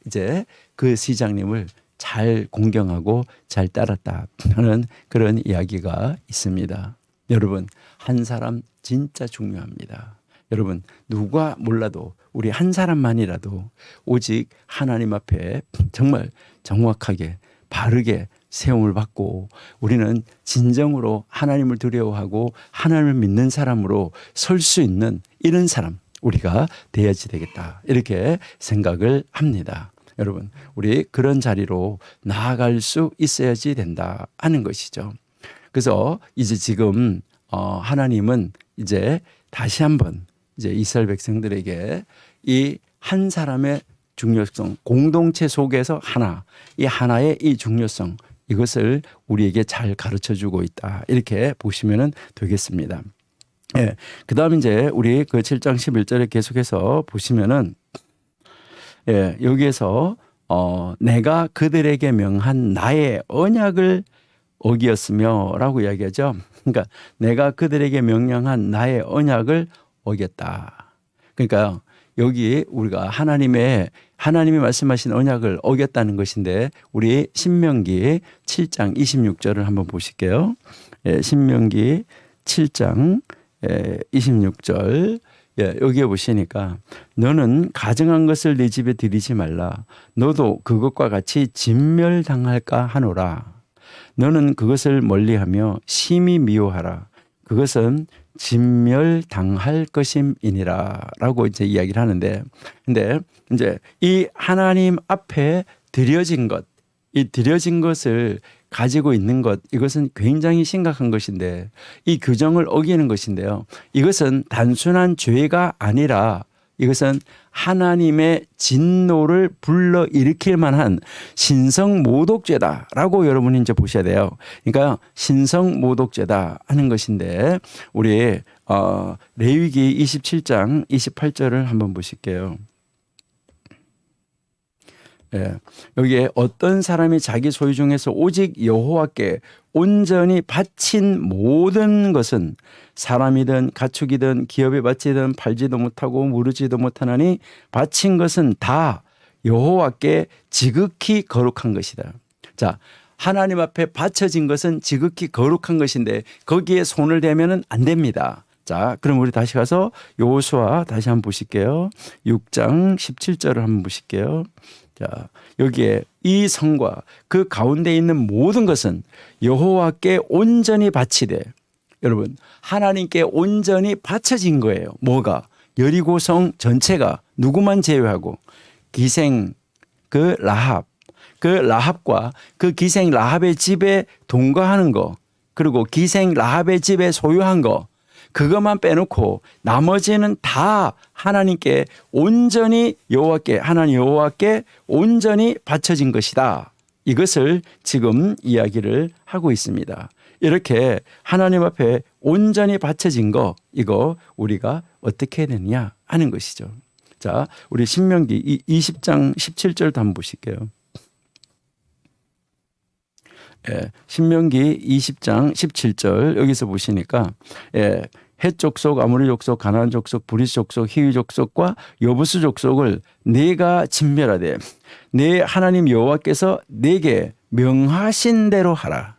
이제 그 시장님을 잘 공경하고 잘 따랐다 하는 그런 이야기가 있습니다. 여러분 한 사람 진짜 중요합니다. 여러분 누가 몰라도 우리 한 사람만이라도 오직 하나님 앞에 정말 정확하게 바르게 세움을 받고 우리는 진정으로 하나님을 두려워하고 하나님을 믿는 사람으로 설 수 있는 이런 사람 우리가 되어야지 되겠다 이렇게 생각을 합니다. 여러분 우리 그런 자리로 나아갈 수 있어야지 된다 하는 것이죠. 그래서 이제 지금 하나님은 이제 다시 한번 이제 이스라엘 백성들에게 이 한 사람의 중요성, 공동체 속에서 이 하나의 이 중요성 이것을 우리에게 잘 가르쳐 주고 있다. 이렇게 보시면 되겠습니다. 예. 그다음 이제 우리 그 7장 11절에 계속해서 보시면은 예, 여기에서 내가 그들에게 명한 나의 언약을 어기었으며라고 이야기하죠. 그러니까 내가 그들에게 명령한 나의 언약을 어겼다. 그러니까 여기 우리가 하나님이 말씀하신 언약을 어겼다는 것인데 우리 신명기 7장 26절을 한번 보실게요. 예, 신명기 7장 26절 여기에 보시니까 너는 가증한 것을 네 집에 들이지 말라. 너도 그것과 같이 진멸당할까 하노라. 너는 그것을 멀리하며 심히 미워하라. 그것은 진멸당할 것임이니라 라고 이제 이야기를 하는데 근데 이제 이 하나님 앞에 드려진 것, 이 드려진 것을 가지고 있는 것 이것은 굉장히 심각한 것인데 이 규정을 어기는 것인데요. 이것은 단순한 죄가 아니라 이것은 하나님의 진노를 불러일으킬 만한 신성모독죄다라고 여러분이 이제 보셔야 돼요. 그러니까 신성모독죄다 하는 것인데 우리 레위기 27장 28절을 한번 보실게요. 예, 여기에 어떤 사람이 자기 소유 중에서 오직 여호와께 온전히 바친 모든 것은 사람이든 가축이든 기업에 바치든 팔지도 못하고 무르지도 못하나니 바친 것은 다 여호와께 지극히 거룩한 것이다. 자, 하나님 앞에 바쳐진 것은 지극히 거룩한 것인데 거기에 손을 대면은 안 됩니다. 자, 그럼 우리 다시 가서 여호수아 다시 한번 보실게요. 6장 17절을 한번 보실게요. 자, 여기에 이 성과 그 가운데 있는 모든 것은 여호와께 온전히 바치되 여러분 하나님께 온전히 바쳐진 거예요. 뭐가? 여리고성 전체가 누구만 제외하고 기생 그 라합과 그 기생 라합의 집에 동거하는 거 그리고 기생 라합의 집에 소유한 거 그것만 빼놓고 나머지는 다 하나님께 온전히 하나님 여호와께 온전히 바쳐진 것이다. 이것을 지금 이야기를 하고 있습니다. 이렇게 하나님 앞에 온전히 바쳐진 거 이거 우리가 어떻게 해야 되느냐 하는 것이죠. 자, 우리 신명기 20장 17절도 한번 보실게요. 예, 신명기 20장 17절 여기서 보시니까 헷 족속, 아모리 족속, 가나안 족속, 브리스 족속, 히위 족속과 여부스 족속을 네가 진멸하되 네 하나님 여호와께서 네게 명하신 대로 하라.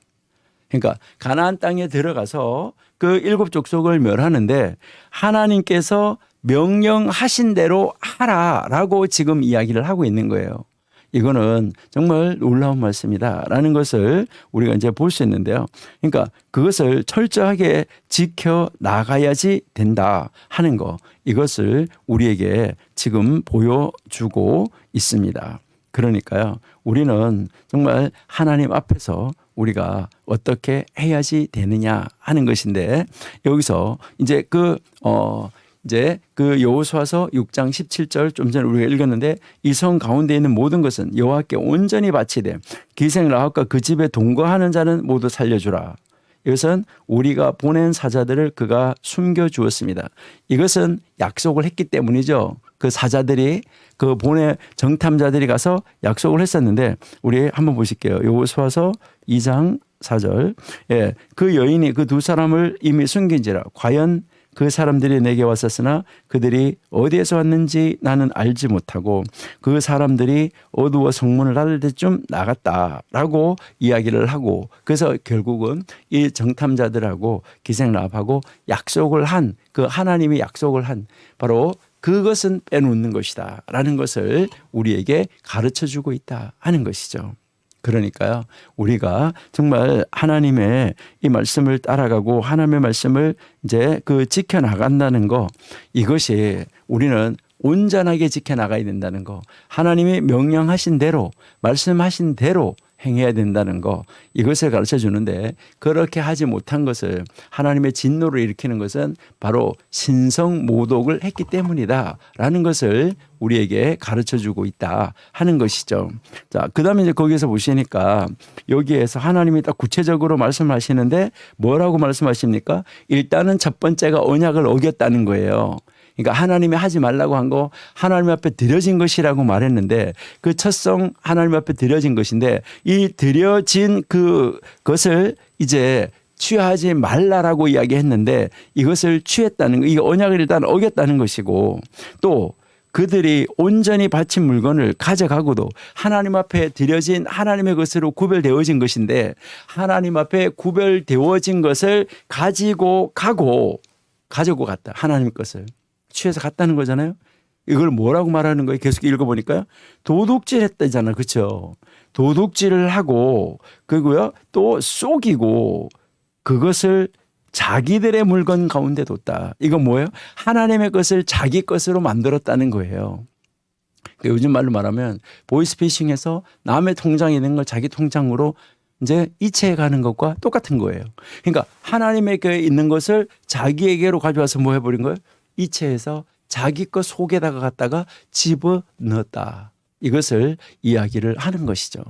그러니까 가나안 땅에 들어가서 그 7 족속을 멸하는데 하나님께서 명령하신 대로 하라라고 지금 이야기를 하고 있는 거예요. 이거는 정말 놀라운 말씀이다라는 것을 우리가 이제 볼 수 있는데요. 그러니까 그것을 철저하게 지켜 나가야지 된다 하는 거 이것을 우리에게 지금 보여주고 있습니다. 그러니까요. 우리는 정말 하나님 앞에서 우리가 어떻게 해야지 되느냐 하는 것인데 여기서 이제 그 여호수아서 6장 17절 좀 전에 우리가 읽었는데 이 성 가운데 있는 모든 것은 여호와께 온전히 바치되 기생 라합과 그 집에 동거하는 자는 모두 살려주라. 이것은 우리가 보낸 사자들을 그가 숨겨주었습니다. 이것은 약속을 했기 때문이죠. 그 사자들이 그 정탐자들이 가서 약속을 했었는데 우리 한번 보실게요. 여호수아서 2장 4절 그 여인이 그 두 사람을 이미 숨긴지라 과연 그 사람들이 내게 왔었으나 그들이 어디에서 왔는지 나는 알지 못하고 그 사람들이 어두워 성문을 닫을 때쯤 나갔다라고 이야기를 하고, 그래서 결국은 이 정탐자들하고 기생라합하고 약속을 한, 그 하나님이 약속을 한 바로 그것은 빼놓는 것이다 라는 것을 우리에게 가르쳐주고 있다 하는 것이죠. 그러니까요, 우리가 정말 하나님의 이 말씀을 따라가고 하나님의 말씀을 이제 지켜나간다는 거, 이것이 우리는 온전하게 지켜나가야 된다는 거, 하나님이 명령하신 대로 말씀하신 대로 행해야 된다는 거, 이것을 가르쳐 주는데, 그렇게 하지 못한 것을, 하나님의 진노를 일으키는 것은 바로 신성모독을 했기 때문이다 라는 것을 우리에게 가르쳐 주고 있다 하는 것이죠. 자, 그 다음에 이제 거기에서 보시니까 여기에서 하나님이 딱 구체적으로 말씀하시는데 뭐라고 말씀하십니까? 일단은 첫 번째가 언약을 어겼다는 거예요. 그러니까 하나님이 하지 말라고 한 거 하나님 앞에 드려진 것이라고 말했는데, 그 첫성 하나님 앞에 드려진 것인데, 이 드려진 그것을 이제 취하지 말라라고 이야기했는데 이것을 취했다는 거, 이 언약을 일단 어겼다는 것이고, 또 그들이 온전히 바친 물건을 가져가고도 하나님 앞에 드려진 하나님의 것으로 구별되어진 것인데, 하나님 앞에 구별되어진 것을 가지고 갔다. 하나님 것을 취해서 갔다는 거잖아요. 이걸 뭐라고 말하는 거예요? 계속 읽어보니까요. 도둑질 했다잖아. 그렇죠? 도둑질을 하고, 그리고요 또 속이고 그것을 자기들의 물건 가운데 뒀다. 이건 뭐예요? 하나님의 것을 자기 것으로 만들었다는 거예요. 그러니까 요즘 말로 말하면 보이스피싱에서 남의 통장에 있는 걸 자기 통장으로 이제 이체해 가는 것과 똑같은 거예요. 그러니까 하나님에게 있는 것을 자기에게로 가져와서 뭐 해버린 거예요? 이체해서 자기 것 속에다가 갖다가 집어넣었다. 이것을 이야기를 하는 것이죠.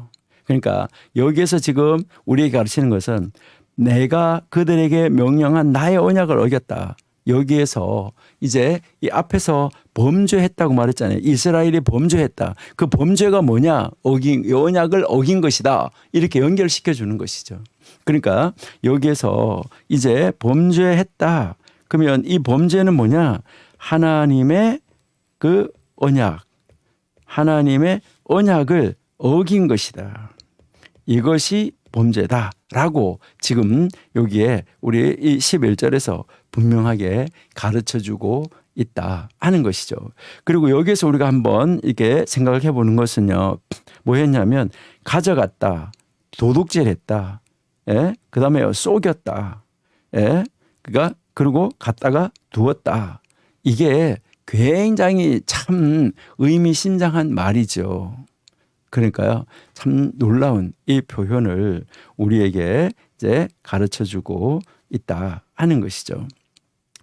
그러니까 여기에서 지금 우리에게 가르치는 것은 내가 그들에게 명령한 나의 언약을 어겼다. 여기에서 이제 이 앞에서 범죄했다고 말했잖아요. 이스라엘이 범죄했다. 그 범죄가 뭐냐? 언약을 어긴 것이다. 이렇게 연결시켜 주는 것이죠. 그러니까 여기에서 이제 범죄했다. 그러면 이 범죄는 뭐냐? 하나님의 그 언약, 하나님의 언약을 어긴 것이다. 이것이 범죄다라고 지금 여기에 우리 이 11절에서 분명하게 가르쳐주고 있다 하는 것이죠. 그리고 여기에서 우리가 한번 이렇게 생각을 해보는 것은요, 뭐였냐면 가져갔다, 도둑질했다, 그 다음에 속였다, 그러니까 그리고 갖다가 두었다. 이게 굉장히 참 의미심장한 말이죠. 그러니까요, 참 놀라운 이 표현을 우리에게 이제 가르쳐 주고 있다 하는 것이죠.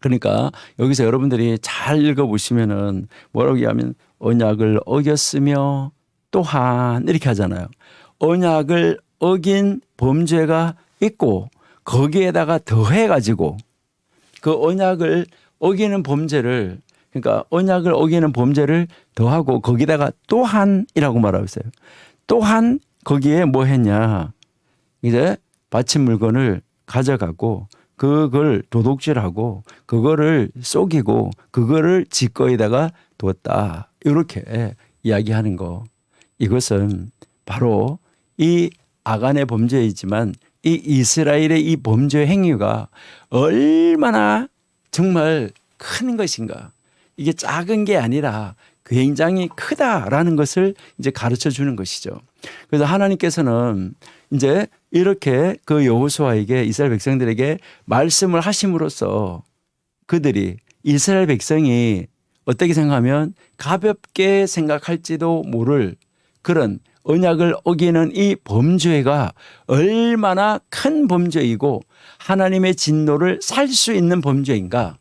그러니까 여기서 여러분들이 잘 읽어보시면은 뭐라고 하면 언약을 어겼으며 또한 이렇게 하잖아요. 언약을 어긴 범죄가 있고 거기에다가 더해가지고 그 언약을 어기는 범죄를, 그러니까 언약을 어기는 범죄를 더하고 거기다가 또한이라고 말하고 있어요. 또한 거기에 뭐 했냐? 이제 바친 물건을 가져가고 그걸 도둑질하고 그거를 속이고 그거를 지거에다가 두었다. 이렇게 이야기하는 거. 이것은 바로 이 아간의 범죄이지만 이 이스라엘의 이 범죄 행위가 얼마나 정말 큰 것인가. 이게 작은 게 아니라 굉장히 크다라는 것을 이제 가르쳐 주는 것이죠. 그래서 하나님께서는 이제 이렇게 그 여호수아에게, 이스라엘 백성들에게 말씀을 하심으로써 그들이, 이스라엘 백성이 어떻게 생각하면 가볍게 생각할지도 모를 그런 언약을 어기는 이 범죄가 얼마나 큰 범죄이고 하나님의 진노를 살 수 있는 범죄인가,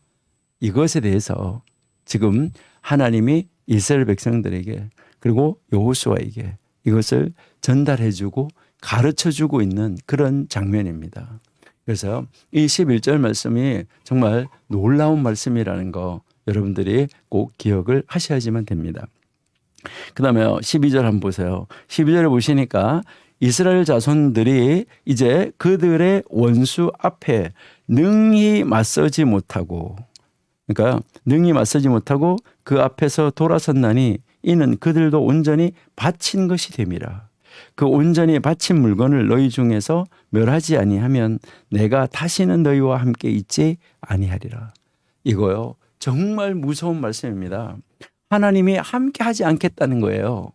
이것에 대해서 지금 하나님이 이스라엘 백성들에게 그리고 여호수아에게 이것을 전달해주고 가르쳐주고 있는 그런 장면입니다. 그래서 이 11절 말씀이 정말 놀라운 말씀이라는 거 여러분들이 꼭 기억을 하셔야지만 됩니다. 그 다음에 12절 한번 보세요. 12절에 보시니까 이스라엘 자손들이 이제 그들의 원수 앞에 능히 맞서지 못하고 그러니까 능히 맞서지 못하고 그 앞에서 돌아섰나니 이는 그들도 온전히 바친 것이 됨이라. 그 온전히 바친 물건을 너희 중에서 멸하지 아니하면 내가 다시는 너희와 함께 있지 아니하리라. 이거요, 정말 무서운 말씀입니다. 하나님이 함께 하지 않겠다는 거예요.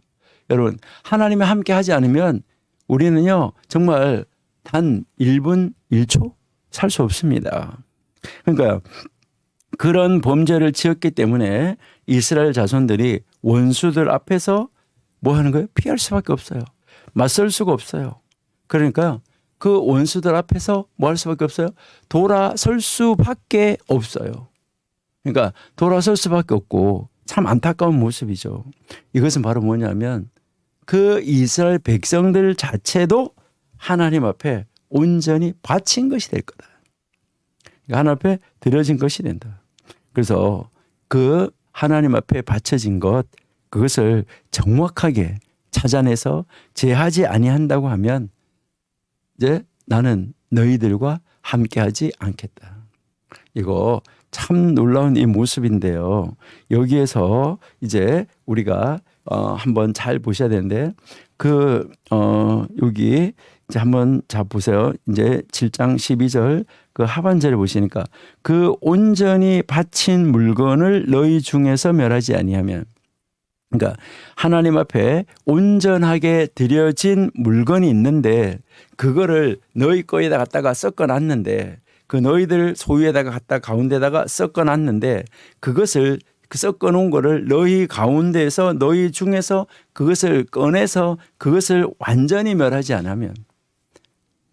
여러분, 하나님이 함께 하지 않으면 우리는요, 정말 단 1분 1초 살 수 없습니다. 그러니까 그런 범죄를 지었기 때문에 이스라엘 자손들이 원수들 앞에서 뭐 하는 거예요? 피할 수밖에 없어요. 맞설 수가 없어요. 그러니까 그 원수들 앞에서 뭐 할 수밖에 없어요? 돌아설 수밖에 없어요. 그러니까 돌아설 수밖에 없고 참 안타까운 모습이죠. 이것은 바로 뭐냐면 그 이스라엘 백성들 자체도 하나님 앞에 온전히 바친 것이 될 거다. 하나님 앞에 드려진 것이 된다. 그래서 그 하나님 앞에 바쳐진 것, 그것을 정확하게 찾아내서 제하지 아니한다고 하면 이제 나는 너희들과 함께하지 않겠다. 이거 참 놀라운 이 모습인데요. 여기에서 이제 우리가 한번 잘 보셔야 되는데 여기 이제 한번 자 보세요. 이제 7장 12절 그 하반절에 보시니까 그 온전히 바친 물건을 너희 중에서 멸하지 아니하면, 그러니까 하나님 앞에 온전하게 드려진 물건이 있는데 그거를 너희 거에다 갖다가 섞어놨는데, 그 너희들 소유에다가 갖다 가운데다가 섞어놨는데 그것을 섞어놓은 거를 너희 가운데에서 너희 중에서 그것을 꺼내서 그것을 완전히 멸하지 않으면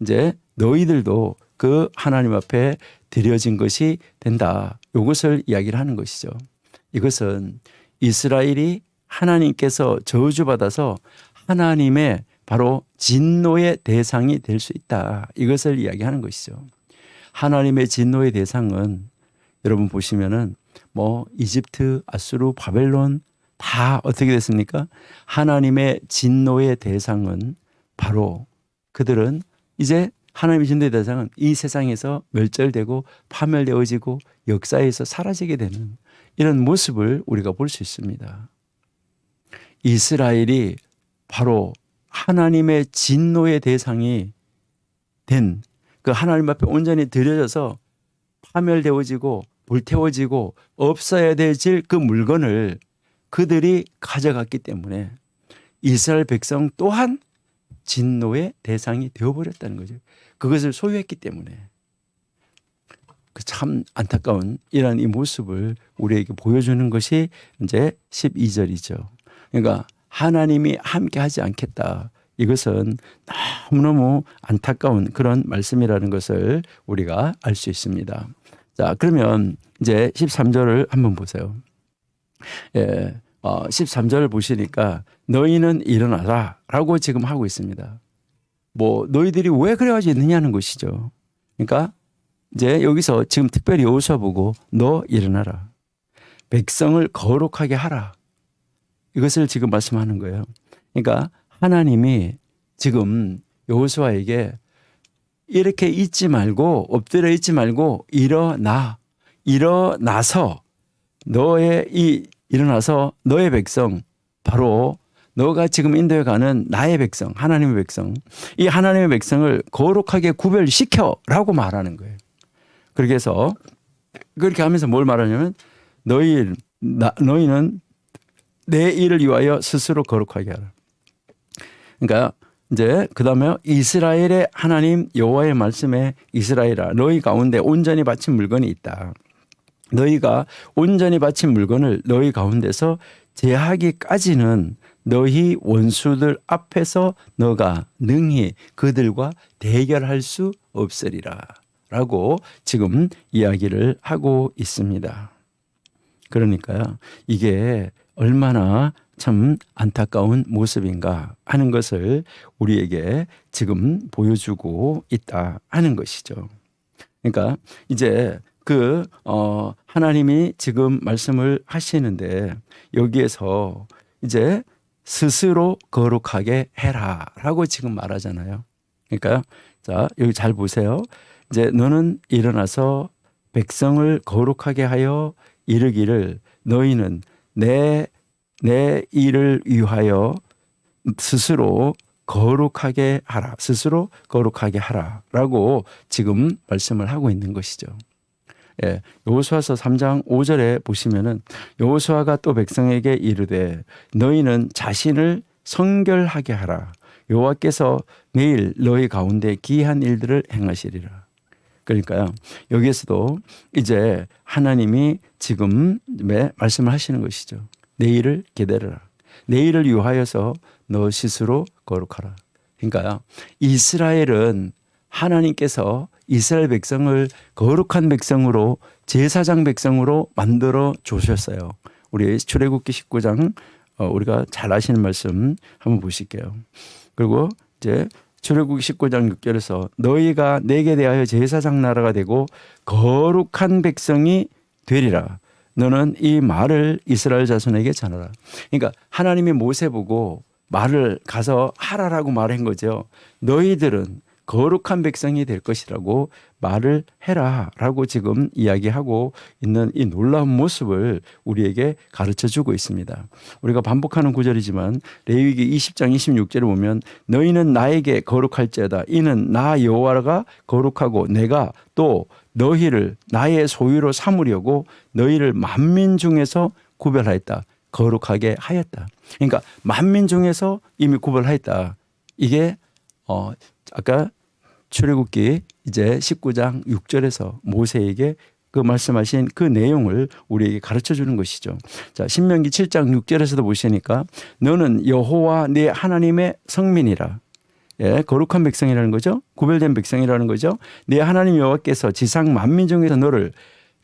이제 너희들도 그 하나님 앞에 드려진 것이 된다. 이것을 이야기를 하는 것이죠. 이것은 이스라엘이 하나님께서 저주받아서 하나님의 바로 진노의 대상이 될 수 있다. 이것을 이야기하는 것이죠. 하나님의 진노의 대상은 여러분 보시면은 뭐 이집트, 아수르, 바벨론 다 어떻게 됐습니까? 하나님의 진노의 대상은 바로 그들은 이제 하나님의 진노의 대상은 이 세상에서 멸절되고 파멸되어지고 역사에서 사라지게 되는 이런 모습을 우리가 볼 수 있습니다. 이스라엘이 바로 하나님의 진노의 대상이 된 그 하나님 앞에 온전히 드려져서 파멸되어지고 불태워지고 없어야 될 그 물건을 그들이 가져갔기 때문에 이스라엘 백성 또한 진노의 대상이 되어버렸다는 거죠. 그것을 소유했기 때문에. 참 안타까운 이런 이 모습을 우리에게 보여주는 것이 이제 12절이죠. 그러니까 하나님이 함께 하지 않겠다. 이것은 너무너무 안타까운 그런 말씀이라는 것을 우리가 알 수 있습니다. 자, 그러면 이제 13절을 한번 보세요. 13절을 보시니까 너희는 일어나라 라고 지금 하고 있습니다. 뭐 너희들이 왜 그래가지고 있느냐는 것이죠. 그러니까 이제 여기서 지금 특별히 여호수아 보고 너 일어나라. 백성을 거룩하게 하라. 이것을 지금 말씀하는 거예요. 그러니까 하나님이 지금 여호수아에게 이렇게 있지 말고 엎드려 있지 말고 일어나서 일어나서 너의 백성, 바로 너가 지금 인도에 가는 나의 백성, 하나님의 백성, 이 하나님의 백성을 거룩하게 구별시켜라고 말하는 거예요. 그렇게 해서 그렇게 하면서 뭘 말하냐면 너희는 내 일을 위하여 스스로 거룩하게 하라. 그러니까 이제 그다음에 이스라엘의 하나님 여호와의 말씀에 이스라엘아 너희 가운데 온전히 바친 물건이 있다. 너희가 온전히 바친 물건을 너희 가운데서 제하기까지는 너희 원수들 앞에서 너가 능히 그들과 대결할 수 없으리라 라고 지금 이야기를 하고 있습니다. 그러니까요, 이게 얼마나 참 안타까운 모습인가 하는 것을 우리에게 지금 보여주고 있다 하는 것이죠. 그러니까 이제 하나님이 지금 말씀을 하시는데 여기에서 이제 스스로 거룩하게 해라라고 지금 말하잖아요. 그러니까 자, 여기 잘 보세요. 이제 너는 일어나서 백성을 거룩하게 하여 이르기를 너희는 내 일을 위하여 스스로 거룩하게 하라. 스스로 거룩하게 하라라고 지금 말씀을 하고 있는 것이죠. 예, 여호수아서 3장 5절에 보시면은 여호수아가 또 백성에게 이르되 너희는 자신을 성결하게 하라. 여호와께서 내일 너희 가운데 기이한 일들을 행하시리라. 그러니까요. 여기에서도 이제 하나님이 지금 말씀을 하시는 것이죠. 내일을 기다려라. 내일을 위하여서 너 스스로 거룩하라. 그러니까요. 이스라엘은 하나님께서 이스라엘 백성을 거룩한 백성으로 제사장 백성으로 만들어 주셨어요. 우리 출애굽기 19장 우리가 잘 아시는 말씀 한번 보실게요. 그리고 이제 출애굽기 19장 6절에서 너희가 내게 대하여 제사장 나라가 되고 거룩한 백성이 되리라. 너는 이 말을 이스라엘 자손에게 전하라. 그러니까 하나님이 모세 보고 말을 가서 하라라고 말한 거죠. 너희들은 거룩한 백성이 될 것이라고 말을 해라라고 지금 이야기하고 있는 이 놀라운 모습을 우리에게 가르쳐 주고 있습니다. 우리가 반복하는 구절이지만 레위기 20장 26절에 보면 너희는 나에게 거룩할지어다. 이는 나 여호와가 거룩하고 내가 또 너희를 나의 소유로 삼으려고 너희를 만민 중에서 구별하였다. 거룩하게 하였다. 그러니까 만민 중에서 이미 구별하였다. 이게 아까 출애굽기 이제 19장 6절에서 모세에게 그 말씀하신 그 내용을 우리에게 가르쳐 주는 것이죠. 자, 신명기 7장 6절에서도 보시니까 너는 여호와 네 하나님의 성민이라. 예, 거룩한 백성이라는 거죠. 구별된 백성이라는 거죠. 네 하나님 여호와께서 지상 만민 중에서 너를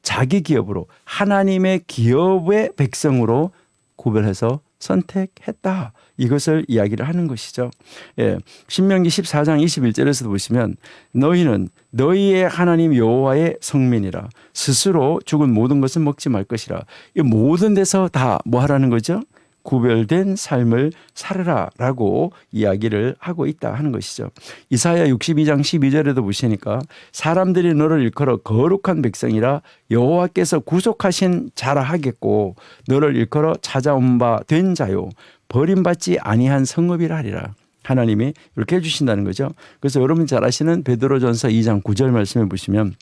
자기 기업으로 하나님의 기업의 백성으로 구별해서 선택했다. 이것을 이야기를 하는 것이죠. 예, 신명기 14장 21절에서도 보시면 너희는 너희의 하나님 여호와의 성민이라. 스스로 죽은 모든 것은 먹지 말 것이라. 이 모든 데서 다 뭐 하라는 거죠? 구별된 삶을 살아라라고 이야기를 하고 있다 하는 것이죠. 이사야 62장 12절에도 보시니까 사람들이 너를 일컬어 거룩한 백성이라 여호와께서 구속하신 자라 하겠고 너를 일컬어 찾아온 바 된 자요 버림받지 아니한 성읍이라 하리라. 하나님이 이렇게 해주신다는 거죠. 그래서 여러분 잘 아시는 베드로전서 2장 9절 말씀해 보시면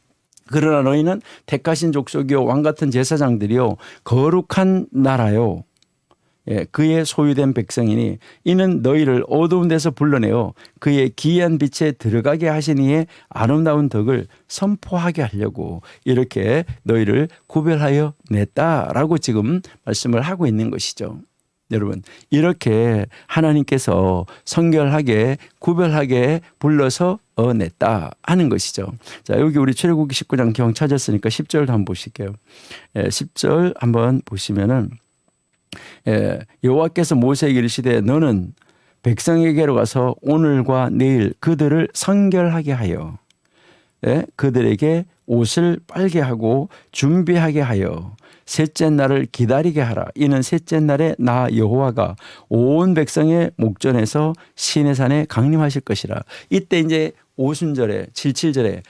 그러나 너희는 택하신 족속이요 왕같은 제사장들이요 거룩한 나라요. 예, 그의 소유된 백성이니 이는 너희를 어두운 데서 불러내어 그의 기이한 빛에 들어가게 하시니의 아름다운 덕을 선포하게 하려고 이렇게 너희를 구별하여 냈다라고 지금 말씀을 하고 있는 것이죠. 여러분 이렇게 하나님께서 성결하게 구별하게 불러서 냈다 하는 것이죠. 자, 여기 우리 출애굽기 19장 경 찾았으니까 10절도 한번 보실게요. 10절 한번 보시면은 여호와께서 모세에게 이르시되 너는 백성에게로 가서 오늘과 내일 그들을 성결하게 하여 그들에게 옷을 빨게 하고 준비하게 하여 셋째 날을 기다리게 하라. 이는 셋째 날에 나 여호와가 온 백성의 목전에서 시내산에 강림하실 것이라. 이때 이제 오순절에 77절에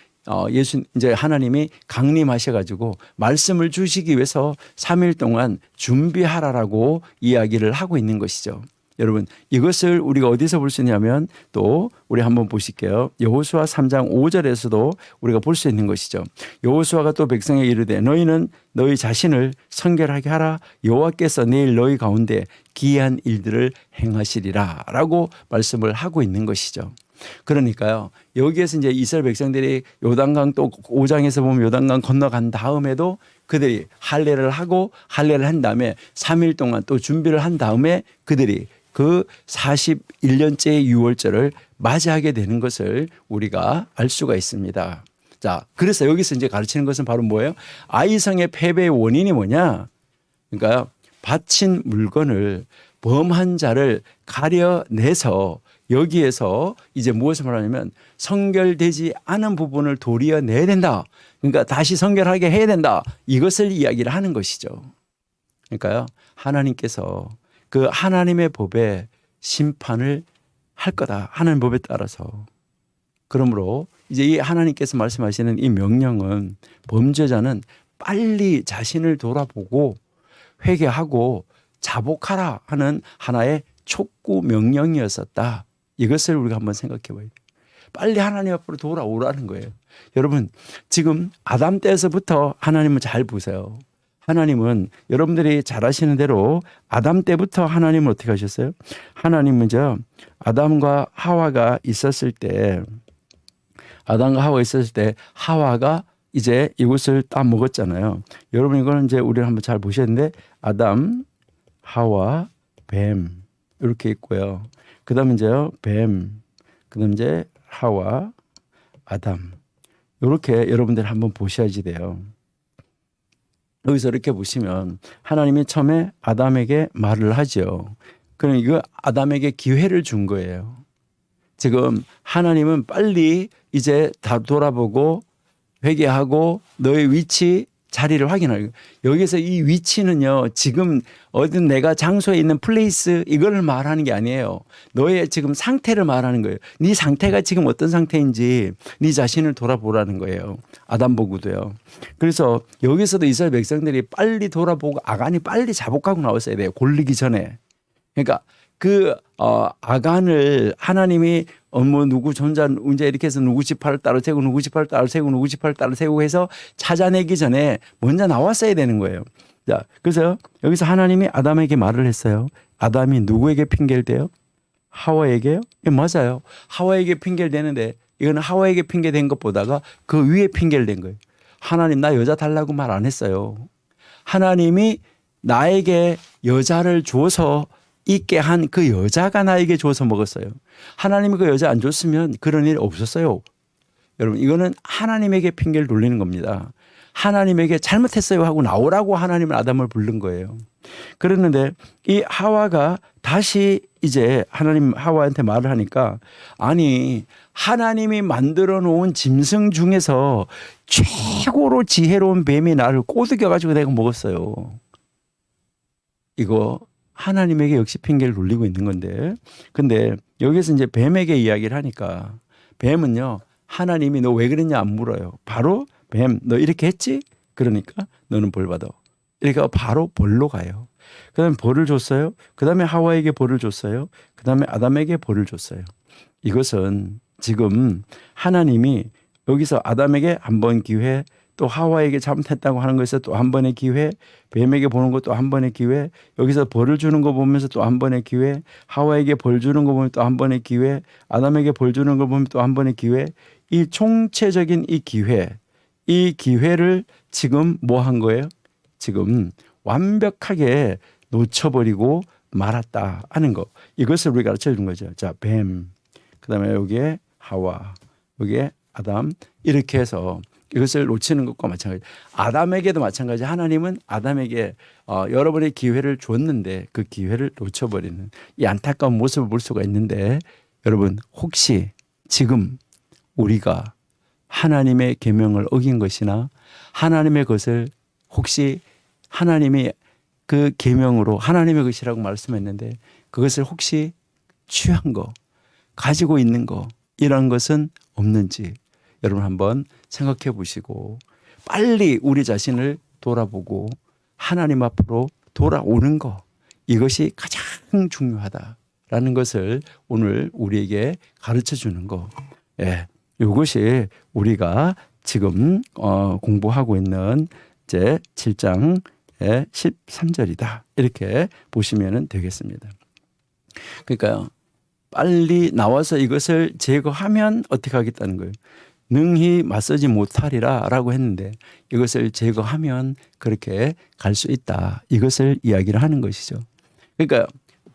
예수 이제 하나님이 강림하셔 가지고 말씀을 주시기 위해서 3일 동안 준비하라라고 이야기를 하고 있는 것이죠. 여러분 이것을 우리가 어디서 볼 수 있냐면 또 우리 한번 보실게요. 여호수아 3장 5절에서도 우리가 볼 수 있는 것이죠. 여호수아가 또 백성에게 이르되 너희는 너희 자신을 성결하게 하라. 여호와께서 내일 너희 가운데 기이한 일들을 행하시리라 라고 말씀을 하고 있는 것이죠. 그러니까요. 여기에서 이제 이스라엘 백성들이 요단강 또 5장에서 보면 요단강 건너간 다음에도 그들이 할례를 하고 할례를 한 다음에 3일 동안 또 준비를 한 다음에 그들이 그 41년째 유월절을 맞이하게 되는 것을 우리가 알 수가 있습니다. 자, 그래서 여기서 이제 가르치는 것은 바로 뭐예요? 아이성의 패배의 원인이 뭐냐? 그러니까 바친 물건을 범한 자를 가려내서 여기에서 이제 무엇을 말하냐면 성결되지 않은 부분을 도려내야 된다. 그러니까 다시 성결하게 해야 된다. 이것을 이야기를 하는 것이죠. 그러니까요. 하나님께서 그 하나님의 법에 심판을 할 거다. 하나님 법에 따라서. 그러므로 이제 이 하나님께서 말씀하시는 이 명령은 범죄자는 빨리 자신을 돌아보고 회개하고 자복하라 하는 하나의 촉구 명령이었었다. 이것을 우리가 한번 생각해 봐야 돼요. 빨리 하나님 앞으로 돌아오라는 거예요. 여러분 지금 아담 때에서부터 하나님을 잘 보세요. 하나님은 여러분들이 잘 아시는 대로 아담 때부터 하나님은 어떻게 하셨어요? 하나님은 아담과 하와가 있었을 때 하와가 이제 이것을 따먹었잖아요. 여러분 이거는 이제 우리가 한번 잘 보셨는데 아담, 하와, 뱀 이렇게 있고요. 그다음에 이제요 뱀, 그다음 이제 하와, 아담 이렇게 여러분들 한번 보셔야지 돼요. 여기서 이렇게 보시면 하나님이 처음에 아담에게 말을 하죠. 그럼 이거 아담에게 기회를 준 거예요. 지금 하나님은 빨리 이제 다 돌아보고 회개하고 너의 위치 자리를 확인하고 여기서 이 위치는요 지금 어떤 내가 장소에 있는 플레이스 이걸 말하는 게 아니에요. 너의 지금 상태를 말하는 거예요. 네 상태가 지금 어떤 상태인지 네 자신을 돌아보라는 거예요. 아담 보고도요. 그래서 여기서도 이스라엘 백성들이 빨리 돌아보고 아간이 빨리 자복하고 나왔어야 돼요. 골리기 전에. 그러니까 그 아간을 하나님이 뭐 누구 존재 문제 이렇게 해서 누구 지파를 따로 세고 누구 지파를 따로 세고 누구 지파를 따로 세고 해서 찾아내기 전에 먼저 나왔어야 되는 거예요. 자, 그래서 여기서 하나님이 아담에게 말을 했어요. 아담이 누구에게 핑계를 대요? 하와에게요? 예, 맞아요. 하와에게 핑계를 대는데 이거는 하와에게 핑계 댄 것보다가 그 위에 핑계를 댄 거예요. 하나님 나 여자 달라고 말 안 했어요. 하나님이 나에게 여자를 줘서 있게 한 그 여자가 나에게 줘서 먹었어요. 하나님이 그 여자 안 줬으면 그런 일 없었어요. 여러분 이거는 하나님에게 핑계를 돌리는 겁니다. 하나님에게 잘못했어요 하고 나오라고 하나님은 아담을 부른 거예요. 그랬는데 이 하와가 다시 이제 하나님 하와한테 말을 하니까 아니 하나님이 만들어 놓은 짐승 중에서 최고로 지혜로운 뱀이 나를 꼬드겨 가지고 내가 먹었어요. 이거 하나님에게 역시 핑계를 돌리고 있는 건데 근데 여기서 이제 뱀에게 이야기를 하니까 뱀은요 하나님이 너 왜 그랬냐 안 물어요. 바로 뱀 너 이렇게 했지? 그러니까 너는 벌 받아. 이렇게 바로 벌로 가요. 그 다음에 벌을 줬어요. 그 다음에 하와에게 벌을 줬어요. 그 다음에 아담에게 벌을 줬어요. 이것은 지금 하나님이 여기서 아담에게 한 번 기회 또 하와에게 잘못했다고 하는 것에서 또 한 번의 기회 뱀에게 보는 것도 한 번의 기회 여기서 벌을 주는 거 보면서 또 한 번의 기회 하와에게 벌 주는 거 보면 또 한 번의 기회 아담에게 벌 주는 거 보면 또 한 번의 기회 이 총체적인 이 기회를 지금 뭐 한 거예요? 지금 완벽하게 놓쳐버리고 말았다 하는 거 이것을 우리가 가르쳐 준 거죠. 자, 뱀 그다음에 여기에 하와 여기에 아담 이렇게 해서 이것을 놓치는 것과 마찬가지. 아담에게도 마찬가지. 하나님은 아담에게 여러 번의 기회를 줬는데 그 기회를 놓쳐버리는 이 안타까운 모습을 볼 수가 있는데 여러분 혹시 지금 우리가 하나님의 계명을 어긴 것이나 하나님의 것을 혹시 하나님이 그 계명으로 하나님의 것이라고 말씀했는데 그것을 혹시 취한 거 가지고 있는 거 이런 것은 없는지 여러분 한번 생각해 보시고 빨리 우리 자신을 돌아보고 하나님 앞으로 돌아오는 거 이것이 가장 중요하다라는 것을 오늘 우리에게 가르쳐 주는 거. 예, 이것이 우리가 지금 공부하고 있는 이제 7장의 13절이다. 이렇게 보시면 되겠습니다. 그러니까요. 빨리 나와서 이것을 제거하면 어떻게 하겠다는 거예요. 능히 맞서지 못하리라 라고 했는데 이것을 제거하면 그렇게 갈 수 있다. 이것을 이야기를 하는 것이죠. 그러니까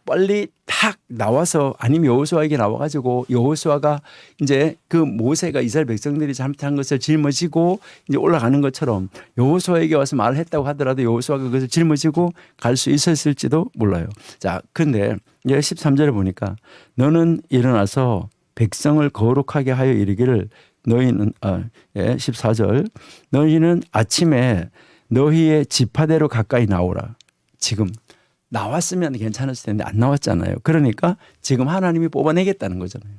빨리 탁 나와서 아니면 여호수아에게 나와가지고 여호수아가 이제 그 모세가 이스라엘 백성들이 잘못한 것을 짊어지고 이제 올라가는 것처럼 여호수아에게 와서 말을 했다고 하더라도 여호수아가 그것을 짊어지고 갈 수 있었을지도 몰라요. 자, 근데 이제 13절에 보니까 너는 일어나서 백성을 거룩하게 하여 이르기를 너희는 14절 너희는 아침에 너희의 지파대로 가까이 나오라. 지금 나왔으면 괜찮았을 텐데 안 나왔잖아요. 그러니까 지금 하나님이 뽑아내겠다는 거잖아요.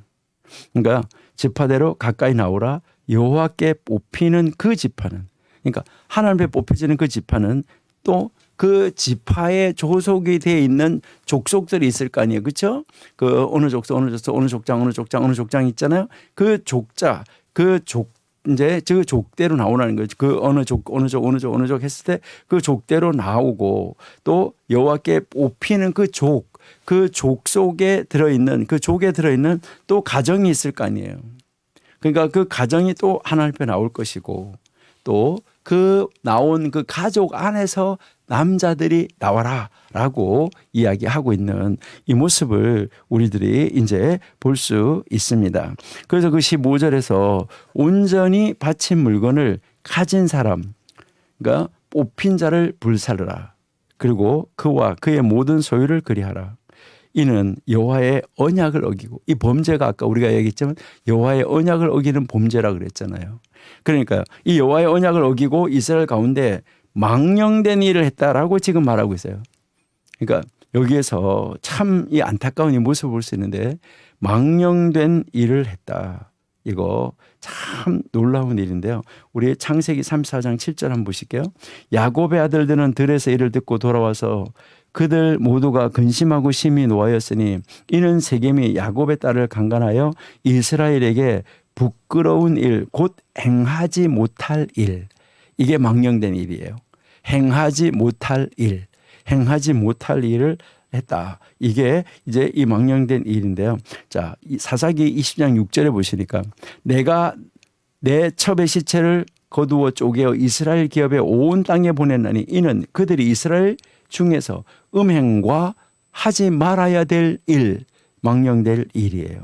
그러니까 지파대로 가까이 나오라. 여호와께 뽑히는 그 지파는, 그러니까 하나님께 뽑혀지는 그 지파는 또 그 지파의 조속이 되어 있는 족속들이 있을 거 아니에요. 그렇죠? 그 어느 족속 어느 족속 어느 족장 어느 족장 어느 족장 있잖아요. 그 족자 이제 그 족대로 나오라는 거죠. 그 어느 족 어느 족 어느 족 어느 족 했을 때 그 족대로 나오고, 또 여호와께 뽑히는 그 족 속에 들어있는, 그 족에 들어있는 또 가정이 있을 거 아니에요. 그러니까 그 가정이 또 하나님 앞에 나올 것이고, 또 그 나온 그 가족 안에서 남자들이 나와라 라고 이야기하고 있는 이 모습을 우리들이 이제 볼 수 있습니다. 그래서 그 15절에서 온전히 바친 물건을 가진 사람, 그러니까 뽑힌 자를 불사르라. 그리고 그와 그의 모든 소유를 그리하라. 이는 여호와의 언약을 어기고, 이 범죄가 아까 우리가 얘기했지만 여호와의 언약을 어기는 범죄라 그랬잖아요. 그러니까 이 여호와의 언약을 어기고 이스라엘 가운데 망령된 일을 했다라고 지금 말하고 있어요. 그러니까 여기에서 참 이 안타까운 이 모습을 볼 수 있는데, 망령된 일을 했다. 이거 참 놀라운 일인데요. 우리 창세기 34장 7절 한번 보실게요. 야곱의 아들들은 들에서 이를 듣고 돌아와서 그들 모두가 근심하고 심히 노하였으니 이는 세겜이 야곱의 딸을 강간하여 이스라엘에게 부끄러운 일, 곧 행하지 못할 일. 이게 망령된 일이에요. 행하지 못할 일, 행하지 못할 일을 했다. 이게 이제 이 망령된 일인데요. 자, 사사기 20장 6절에 보시니까 내가 내 첩의 시체를 거두어 쪼개어 이스라엘 기업의 온 땅에 보냈나니 이는 그들이 이스라엘 중에서 음행과 하지 말아야 될 일, 망령될 일이에요.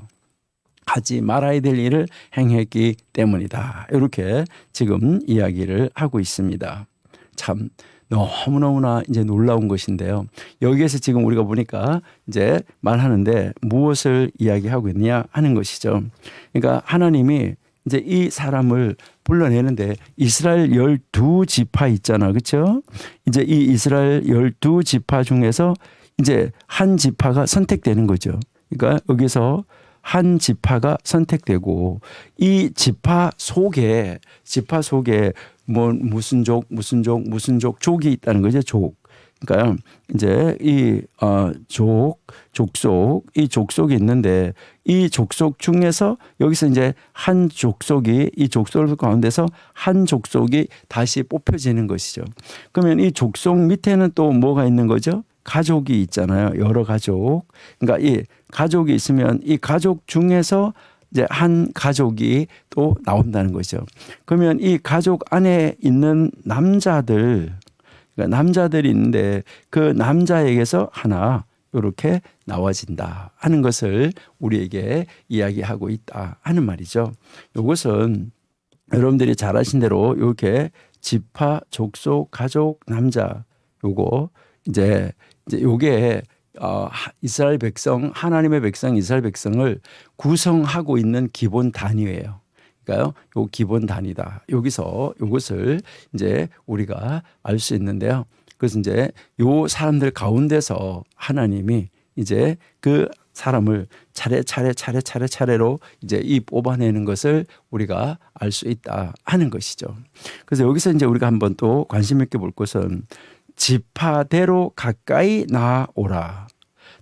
하지 말아야 될 일을 행했기 때문이다. 이렇게 지금 이야기를 하고 있습니다. 참 너무너무나 이제 놀라운 것인데요. 여기에서 지금 우리가 보니까 이제 말하는데 무엇을 이야기하고 있느냐 하는 것이죠. 그러니까 하나님이 이제 이 사람을 불러내는데 이스라엘 12지파 있잖아. 그렇죠? 이제 이 이스라엘 12지파 중에서 이제 한 지파가 선택되는 거죠. 그러니까 여기서 한 지파가 선택되고, 이 지파 속에 뭐 무슨 족 족이 있다는 거죠. 족. 그러니까 이제 이 족속이 있는데, 이 족속 중에서 여기서 이제 한 족속이, 이 족속 가운데서 한 족속이 다시 뽑혀지는 것이죠. 그러면 이 족속 밑에는 또 뭐가 있는 거죠? 가족이 있잖아요. 여러 가족. 그러니까 이 가족이 있으면 이 가족 중에서 이제 한 가족이 또 나온다는 거죠. 그러면 이 가족 안에 있는 남자들, 그러니까 남자들이 있는데 그 남자에게서 하나 이렇게 나와진다 하는 것을 우리에게 이야기하고 있다 하는 말이죠. 이것은 여러분들이 잘 아신 대로 이렇게 지파, 족속, 가족, 남자, 요거 이제 요게 이스라엘 백성, 하나님의 백성, 이스라엘 백성을 구성하고 있는 기본 단위예요. 그러니까요, 요 기본 단위다. 여기서 이것을 이제 우리가 알 수 있는데요. 그래서 이제 요 사람들 가운데서 하나님이 이제 그 사람을 차례로 이제 이 뽑아내는 것을 우리가 알 수 있다 하는 것이죠. 그래서 여기서 이제 우리가 한번 또 관심 있게 볼 것은 지파대로 가까이 나오라.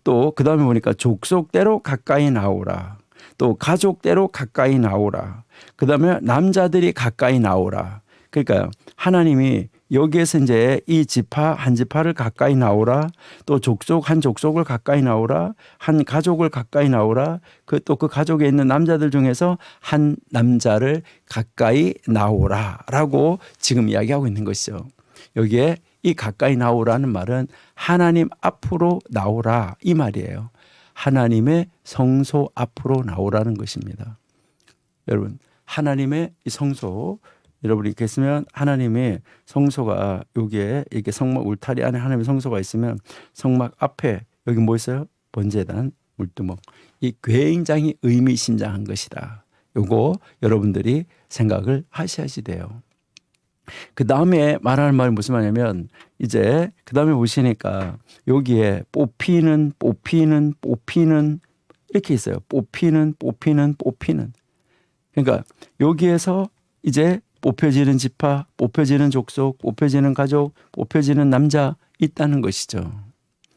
또 그 다음에 보니까 족속대로 가까이 나오라. 또 가족대로 가까이 나오라. 그 다음에 남자들이 가까이 나오라. 그러니까 하나님이 여기에서 이제 이 지파 한 지파를 가까이 나오라. 또 족속 한 족속을 가까이 나오라. 한 가족을 가까이 나오라. 또 그 가족에 있는 남자들 중에서 한 남자를 가까이 나오라라고 지금 이야기하고 있는 것이죠. 여기에 이 가까이 나오라는 말은 하나님 앞으로 나오라 이 말이에요. 하나님의 성소 앞으로 나오라는 것입니다. 여러분, 하나님의 이 성소, 여러분이 이렇게 있으면 하나님의 성소가 여기에 이렇게 성막 울타리 안에 하나님의 성소가 있으면 성막 앞에 여기 뭐 있어요? 번제단, 물두멍. 이 굉장히 의미심장한 것이다. 요거 여러분들이 생각을 하셔야지 돼요. 그 다음에 말하는 말이 무슨 말이냐면 이제 그 다음에 보시니까 여기에 뽑히는 이렇게 있어요. 뽑히는. 그러니까 여기에서 이제 뽑혀지는 지파, 뽑혀지는 족속, 뽑혀지는 가족, 뽑혀지는 남자 있다는 것이죠.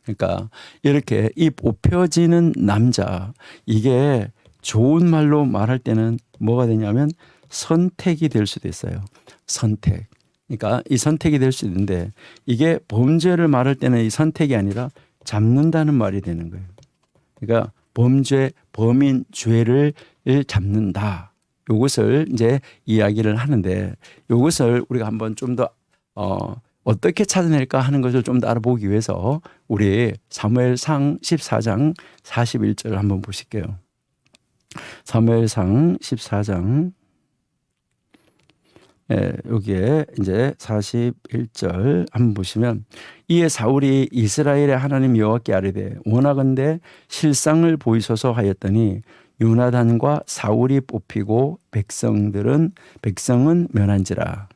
그러니까 이렇게 이 뽑혀지는 남자, 이게 좋은 말로 말할 때는 뭐가 되냐면 선택이 될 수도 있어요. 선택. 그러니까 이 선택이 될 수 있는데 이게 범죄를 말할 때는 이 선택이 아니라 잡는다는 말이 되는 거예요. 그러니까 범인 죄를 잡는다. 이것을 이제 이야기를 하는데 이것을 우리가 한번 좀 더 어떻게 찾아낼까 하는 것을 좀 더 알아보기 위해서 우리 사무엘상 14장 41절을 한번 보실게요. 사무엘상 14장 여기에 이제 41절 한번 보시면 이에 사울이 이스라엘의 하나님 여호와께 아뢰되 원하건대 실상을 보이소서 하였더니 요나단과 사울이 뽑히고 백성은 면한지라.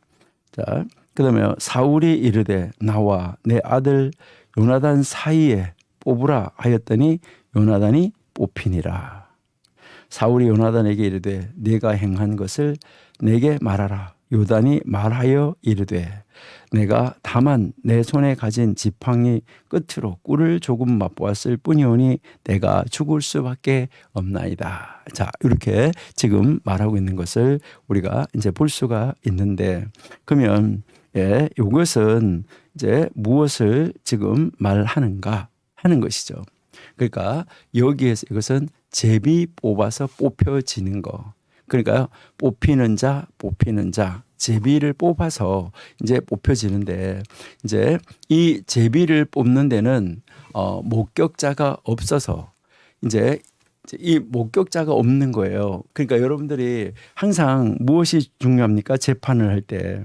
자, 그다음에 사울이 이르되 나와 내 아들 요나단 사이에 뽑으라 하였더니 요나단이 뽑히니라. 사울이 요나단에게 이르되 네가 행한 것을 내게 말하라. 요단이 말하여 이르되 내가 다만 내 손에 가진 지팡이 끝으로 꿀을 조금 맛보았을 뿐이오니 내가 죽을 수밖에 없나이다. 자, 이렇게 지금 말하고 있는 것을 우리가 이제 볼 수가 있는데, 그러면 이것은 이제 무엇을 지금 말하는가 하는 것이죠. 그러니까 여기에서 이것은 제비 뽑아서 뽑혀지는 거. 그러니까 뽑히는 자, 제비를 뽑아서 이제 뽑혀지는데, 이제 이 제비를 뽑는 데는 목격자가 없어서 이제 이 목격자가 없는 거예요. 그러니까 여러분들이 항상 무엇이 중요합니까? 재판을 할 때.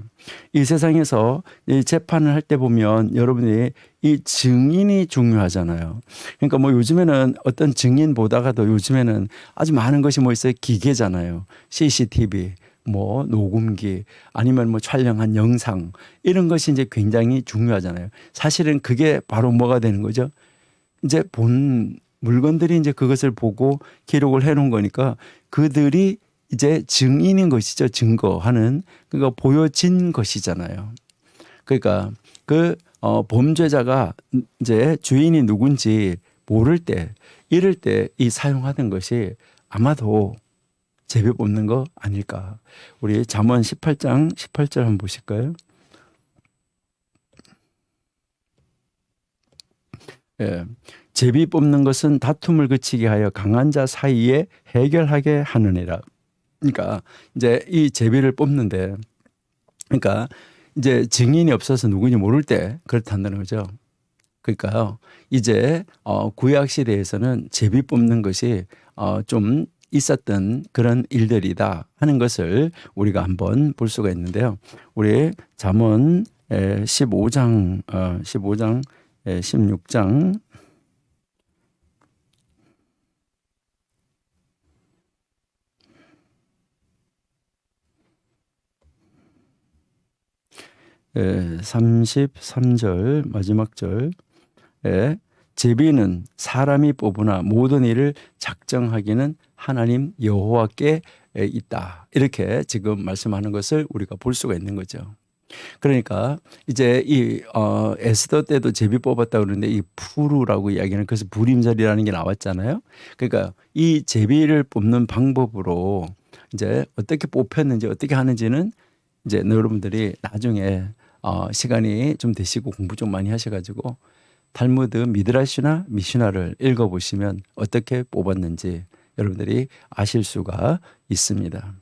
이 세상에서 이 재판을 할 때 보면 여러분이 이 증인이 중요하잖아요. 그러니까 뭐 요즘에는 어떤 증인보다가도 요즘에는 아주 많은 것이 뭐 있어요? 기계잖아요. CCTV, 뭐 녹음기, 아니면 뭐 촬영한 영상, 이런 것이 이제 굉장히 중요하잖아요. 사실은 그게 바로 뭐가 되는 거죠? 이제 본 물건들이 이제 그것을 보고 기록을 해놓은 거니까 그들이 이제 증인인 것이죠. 증거하는, 그러니까 보여진 것이잖아요. 그러니까 그 범죄자가 이제 주인이 누군지 모를 때, 이럴 때 이 사용하던 것이 아마도 제비 뽑는 거 아닐까. 우리 잠언 18장 18절 한번 보실까요? 예. 제비 뽑는 것은 다툼을 그치게 하여 강한 자 사이에 해결하게 하느니라. 그러니까 이제 이 제비를 뽑는데, 그러니까 이제 증인이 없어서 누구인지 모를 때 그렇다는 거죠. 그러니까요, 이제 구약 시대에서는 제비 뽑는 것이 좀 있었던 그런 일들이다 하는 것을 우리가 한번 볼 수가 있는데요. 우리 잠언 15장 16장 33절 마지막 절에 제비는 사람이 뽑으나 모든 일을 작정하기는 하나님 여호와께 있다. 이렇게 지금 말씀하는 것을 우리가 볼 수가 있는 거죠. 그러니까 이제 이 에스더 때도 제비 뽑았다 그러는데 이 푸르라고 이야기하는, 그래서 불임절이라는 게 나왔잖아요. 그러니까 이 제비를 뽑는 방법으로 이제 어떻게 뽑혔는지 어떻게 하는지는 이제 여러분들이 나중에 시간이 좀 되시고 공부 좀 많이 하셔가지고 탈무드 미드라시나 미시나를 읽어보시면 어떻게 뽑았는지 여러분들이 아실 수가 있습니다.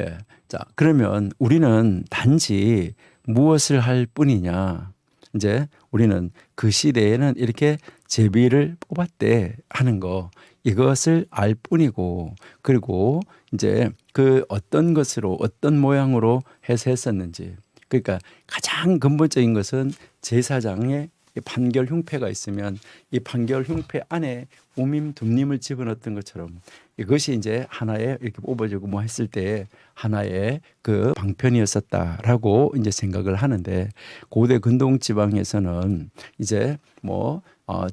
예. 자, 그러면 우리는 단지 무엇을 할 뿐이냐? 이제 우리는 그 시대에는 이렇게 제비를 뽑았대 하는 거, 이것을 알 뿐이고, 그리고 이제 그 어떤 것으로 어떤 모양으로 해서 했었는지, 그러니까 가장 근본적인 것은 제사장의 판결 흉패가 있으면 이 판결 흉패 안에 우밈 둠림을 집어넣었던 것처럼 이것이 이제 하나의 이렇게 뽑아지고 뭐 했을 때 하나의 그 방편이었었다라고 이제 생각을 하는데, 고대 근동 지방에서는 이제 뭐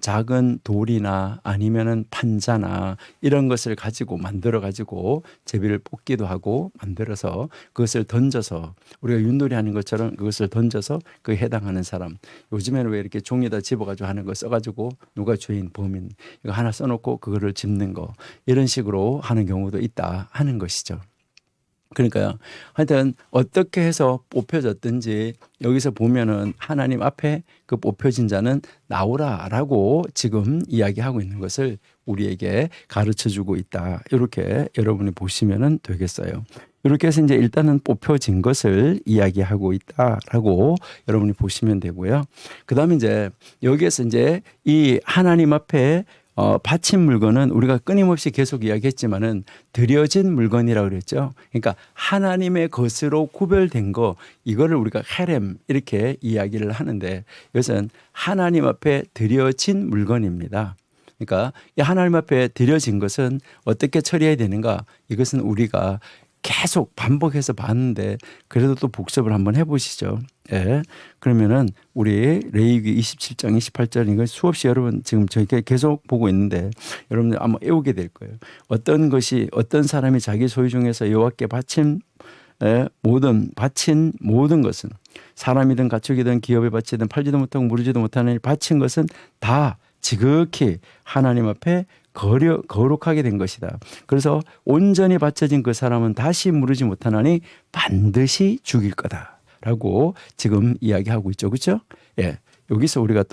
작은 돌이나 아니면은 판자나 이런 것을 가지고 만들어 가지고 제비를 뽑기도 하고 만들어서 그것을 던져서 우리가 윷놀이 하는 것처럼 그것을 던져서 그에 해당하는 사람, 요즘에는 왜 이렇게 종이에다 집어가지고 하는 거 써가지고 누가 주인 범인 이거 하나 써놓고 그거를 짚는 거 이런 식으로 하는 경우도 있다 하는 것이죠. 그러니까요. 하여튼 어떻게 해서 뽑혀졌든지 여기서 보면은 하나님 앞에 그 뽑혀진 자는 나오라라고 지금 이야기하고 있는 것을 우리에게 가르쳐 주고 있다. 이렇게 여러분이 보시면은 되겠어요. 이렇게 해서 이제 일단은 뽑혀진 것을 이야기하고 있다라고 여러분이 보시면 되고요. 그다음에 이제 여기에서 이제 이 하나님 앞에 바친 물건은 우리가 끊임없이 계속 이야기했지만은 드려진 물건이라고 그랬죠. 그러니까 하나님의 것으로 구별된 거 이거를 우리가 헤렘 이렇게 이야기를 하는데 이것은 하나님 앞에 드려진 물건입니다. 그러니까 이 하나님 앞에 드려진 것은 어떻게 처리해야 되는가? 이것은 우리가 계속 반복해서 봤는데 그래도 또 복습을 한번 해보시죠. 예. 그러면은 우리 레위기 27장 28절 이거 수없이 여러분 지금 저희가 계속 보고 있는데 여러분들 아마 외우게 될 거예요. 어떤 것이 어떤 사람이 자기 소유 중에서 여호와께 바친 모든 것은 사람이든 가축이든 기업에 바치든 팔지도 못하고 무르지도 못하는 바친 것은 다 지극히 하나님 앞에 거룩하게 된 것이다. 그래서 온전히 바쳐진 그 사람은 다시 무르지 못하나니 반드시 죽일 거다라고 지금 이야기하고 있죠. 그렇죠? 예. 여기서 우리가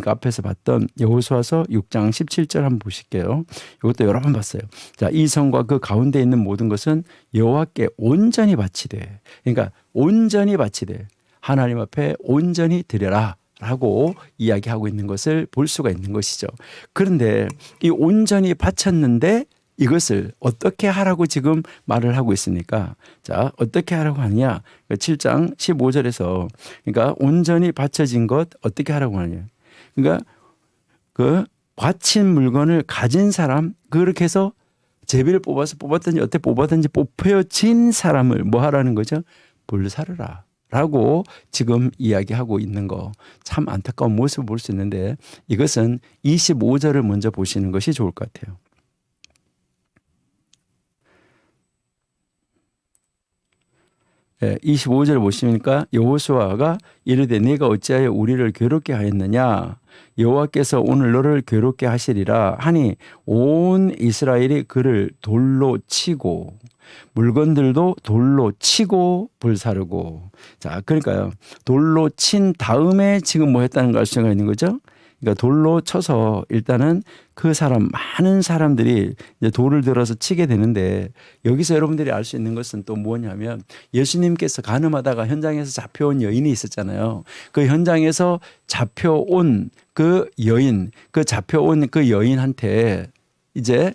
앞에서 봤던 여호수아서 6장 17절 한번 보실게요. 이것도 여러 번 봤어요. 자, 이 성과 그 가운데 있는 모든 것은 여호와께 온전히 바치되, 그러니까 온전히 바치되 하나님 앞에 온전히 드려라. 라고 이야기하고 있는 것을 볼 수가 있는 것이죠. 그런데 이 온전히 바쳤는데 이것을 어떻게 하라고 지금 말을 하고 있습니까? 자, 어떻게 하라고 하느냐? 7장 15절에서 그러니까 온전히 바쳐진 것 어떻게 하라고 하느냐? 그러니까 그 바친 물건을 가진 사람 그렇게 해서 제비를 뽑았든지 어떻게 뽑았든지 뽑혀진 사람을 뭐 하라는 거죠? 불사르라. 라고 지금 이야기하고 있는 거 참 안타까운 모습을 볼 수 있는데 이것은 25절을 먼저 보시는 것이 좋을 것 같아요. 25절 보시니까 여호수아가 이르되 네가 어찌하여 우리를 괴롭게 하였느냐 여호와께서 오늘 너를 괴롭게 하시리라 하니 온 이스라엘이 그를 돌로 치고 물건들도 돌로 치고 불사르고. 자, 그러니까요. 돌로 친 다음에 지금 뭐 했다는 걸 알 수가 있는 거죠. 그러니까 돌로 쳐서 일단은 그 많은 사람들이 이제 돌을 들어서 치게 되는데 여기서 여러분들이 알 수 있는 것은 또 뭐냐면 예수님께서 간음하다가 현장에서 잡혀온 여인이 있었잖아요. 그 현장에서 잡혀온 그 잡혀온 그 여인한테 이제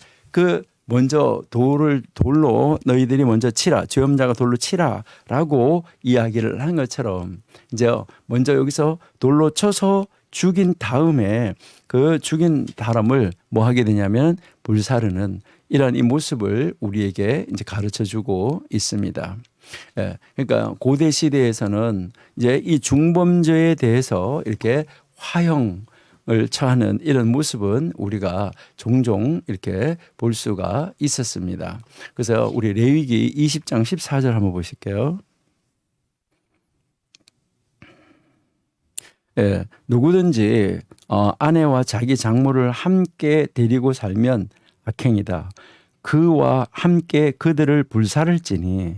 먼저 돌로 너희들이 먼저 치라. 죄업자가 돌로 치라라고 이야기를 한 것처럼 이제 먼저 여기서 돌로 쳐서 죽인 다음에 그 죽인 사람을 뭐 하게 되냐면 불사르는 이런 이 모습을 우리에게 이제 가르쳐 주고 있습니다. 예, 그러니까 고대 시대에서는 이제 이 중범죄에 대해서 이렇게 화형을 처하는 이런 모습은 우리가 종종 이렇게 볼 수가 있었습니다. 그래서 우리 레위기 20장 14절 한번 보실게요. 예, 누구든지 아내와 자기 장모를 함께 데리고 살면 악행이다. 그와 함께 그들을 불살을지니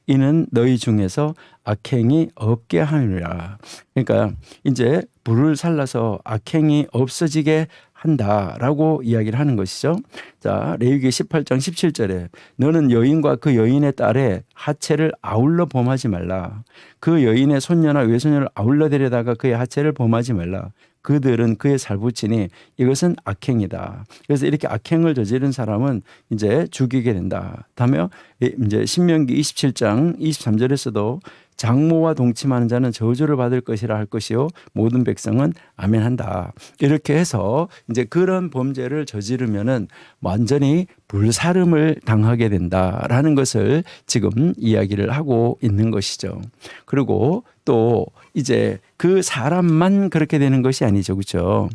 이는 너희 중에서 악행이 없게 하느니라. 그러니까 이제 불을 살라서 악행이 없어지게 한다라고 이야기를 하는 것이죠. 자, 레위기 18장 17절에 너는 여인과 그 여인의 딸의 하체를 아울러 범하지 말라. 그 여인의 손녀나 외손녀를 아울러 데려다가 그의 하체를 범하지 말라. 그들은 그의 살붙이니 이것은 악행이다. 그래서 이렇게 악행을 저지른 사람은 이제 죽이게 된다. 다음에 이제 신명기 27장 23절에서도 장모와 동침하는 자는 저주를 받을 것이라 할 것이요 모든 백성은 아멘한다. 이렇게 해서 이제 그런 범죄를 저지르면은 완전히 불사름을 당하게 된다라는 것을 지금 이야기를 하고 있는 것이죠. 그리고 또 이제 그 사람만 그렇게 되는 것이 아니죠, 그렇죠?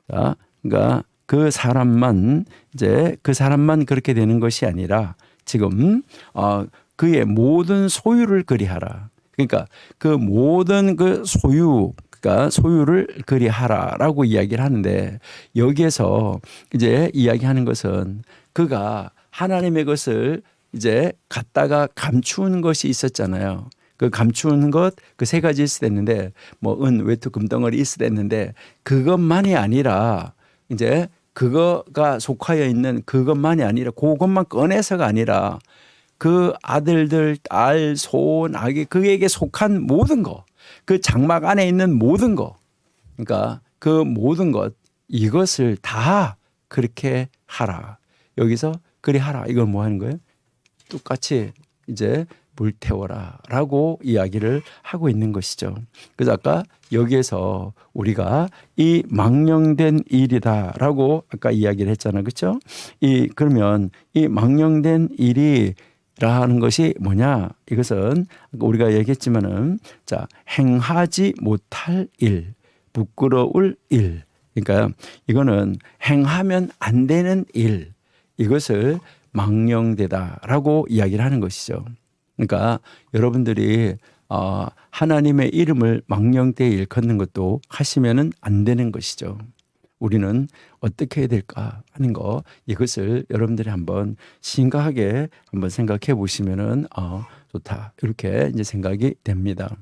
자, 그러니까 그 사람만 그렇게 되는 것이 아니라 지금 그의 모든 소유를 그리하라. 그러니까 그 모든 그 그러니까 소유를 그리하라라고 이야기를 하는데 여기에서 이제 이야기하는 것은 그가 하나님의 것을 이제 갖다가 감추는 것이 있었잖아요. 그 감추는 것 그 세 가지 있었는데 뭐 은, 외투, 금덩어리 있었는데 그것만이 아니라 이제 그거가 속하여 있는 그것만이 아니라 그것만 꺼내서가 아니라 그 아들들, 딸, 소, 나귀 그에게 속한 모든 거, 그 장막 안에 있는 모든 거, 그러니까 그 모든 것 이것을 다 그렇게 하라. 여기서 그리 하라. 이건 뭐 하는 거예요? 똑같이 이제 불태워라라고 이야기를 하고 있는 것이죠. 그래서 아까 여기에서 우리가 이 망령된 일이다라고 아까 이야기를 했잖아요, 그렇죠? 그러면 이 망령된 일이 라는 것이 뭐냐? 이것은 우리가 얘기했지만은 자, 행하지 못할 일, 부끄러울 일. 그러니까 이거는 행하면 안 되는 일. 이것을 망령되다라고 이야기를 하는 것이죠. 그러니까 여러분들이 하나님의 이름을 망령되이 일컫는 것도 하시면은 안 되는 것이죠. 우리는 어떻게 해야 될까 하는 거 이것을 여러분들이 한번 심각하게 한번 생각해 보시면은 좋다 이렇게 이제 생각이 됩니다.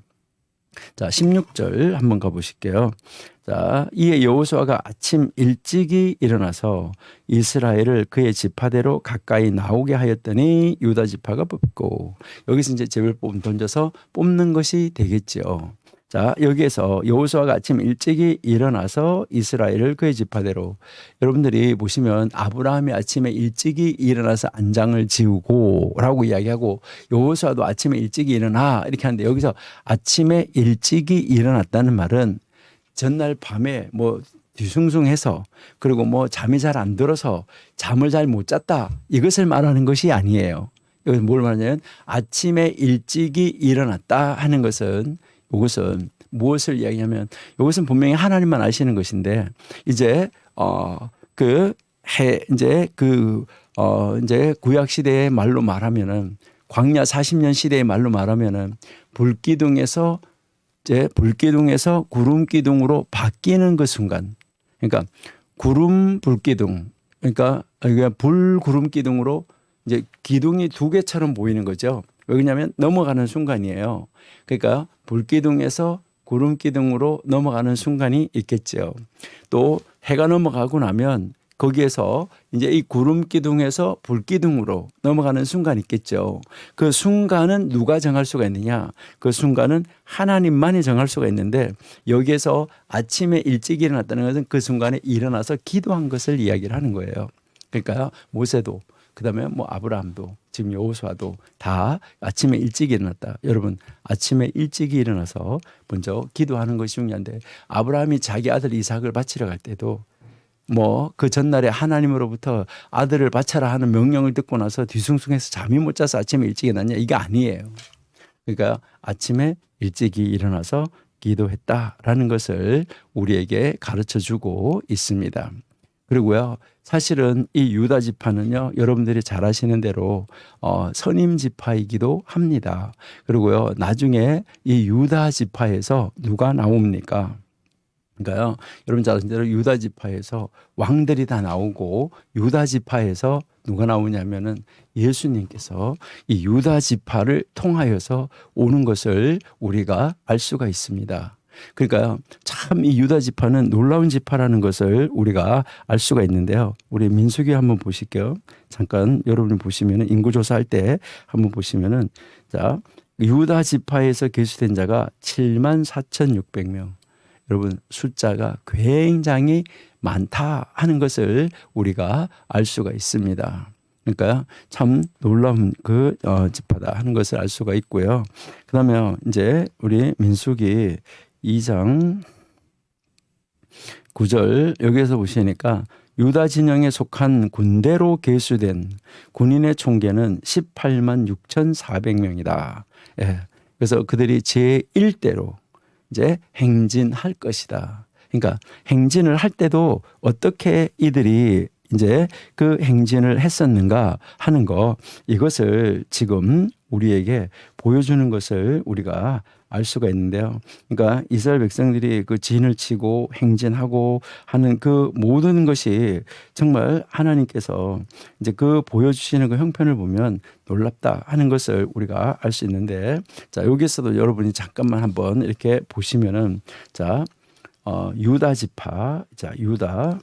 자, 16절 한번 가보실게요. 자, 이에 여호수아가 아침 일찍이 일어나서 이스라엘을 그의 지파대로 가까이 나오게 하였더니 유다 지파가 뽑고 여기서 이제 제별법을 던져서 뽑는 것이 되겠죠. 자, 여기에서 여호수아가 아침 일찍이 일어나서 이스라엘을 그의 지파대로 여러분들이 보시면 아브라함이 아침에 일찍이 일어나서 안장을 지우고 라고 이야기하고 여호수아도 아침에 일찍이 일어나 이렇게 하는데 여기서 아침에 일찍이 일어났다는 말은 전날 밤에 뭐 뒤숭숭해서 그리고 뭐 잠이 잘 안 들어서 잠을 잘 못 잤다 이것을 말하는 것이 아니에요. 여기서 뭘 말하냐면 아침에 일찍이 일어났다 하는 것은 이것은 무엇을 이야기하면 이것은 분명히 하나님만 아시는 것인데 이제 이제 구약 시대의 말로 말하면은 광야 40년 시대의 말로 말하면은 불기둥에서 구름 기둥으로 바뀌는 그 순간 그러니까 구름 불기둥 그러니까 불 구름 기둥으로 이제 기둥이 두 개처럼 보이는 거죠. 왜냐하면 넘어가는 순간이에요. 그러니까 불기둥에서 구름기둥으로 넘어가는 순간이 있겠죠. 또 해가 넘어가고 나면 거기에서 이제 이 구름기둥에서 불기둥으로 넘어가는 순간이 있겠죠. 그 순간은 누가 정할 수가 있느냐? 그 순간은 하나님만이 정할 수가 있는데 여기에서 아침에 일찍 일어났다는 것은 그 순간에 일어나서 기도한 것을 이야기를 하는 거예요. 그러니까 모세도 그다음에 뭐 아브라함도 지금 여호수아도 다 아침에 일찍 일어났다. 여러분 아침에 일찍 일어나서 먼저 기도하는 것이 중요한데 아브라함이 자기 아들 이삭을 바치러 갈 때도 뭐 그 전날에 하나님으로부터 아들을 바쳐라 하는 명령을 듣고 나서 뒤숭숭해서 잠이 못 자서 아침에 일찍 일어났냐 이게 아니에요. 그러니까 아침에 일찍이 일어나서 기도했다라는 것을 우리에게 가르쳐 주고 있습니다. 그리고요, 사실은 이 유다 지파는요, 여러분들이 잘 아시는 대로 선임 지파이기도 합니다. 그리고요, 나중에 이 유다 지파에서 누가 나옵니까? 그러니까요, 여러분 잘 아시는 대로 유다 지파에서 왕들이 다 나오고 유다 지파에서 누가 나오냐면은 예수님께서 이 유다 지파를 통하여서 오는 것을 우리가 알 수가 있습니다. 그러니까 참 이 유다 지파는 놀라운 지파라는 것을 우리가 알 수가 있는데요. 우리 민수기 한번 보실게요. 잠깐 여러분이 보시면은 인구조사할 때 한번 보시면은 자 유다 지파에서 계수된 자가 74,600명. 여러분 숫자가 굉장히 많다 하는 것을 우리가 알 수가 있습니다. 그러니까 참 놀라운 지파다 하는 것을 알 수가 있고요. 그다음에 이제 우리 민수기 2장 9절 여기에서 보시니까 유다 진영에 속한 군대로 계수된 군인의 총계는 18만 6,400명이다. 예. 그래서 그들이 제1대로 이제 행진할 것이다. 그러니까 행진을 할 때도 어떻게 이들이 이제 그 행진을 했었는가 하는 거, 이것을 지금 우리에게 보여주는 것을 우리가 알 수가 있는데요. 그러니까 이스라엘 백성들이 그 진을 치고 행진하고 하는 그 모든 것이 정말 하나님께서 이제 그 보여주시는 그 형편을 보면 놀랍다 하는 것을 우리가 알 수 있는데, 자, 여기서도 여러분이 잠깐만 한번 이렇게 보시면은, 자, 유다 지파, 자, 유다,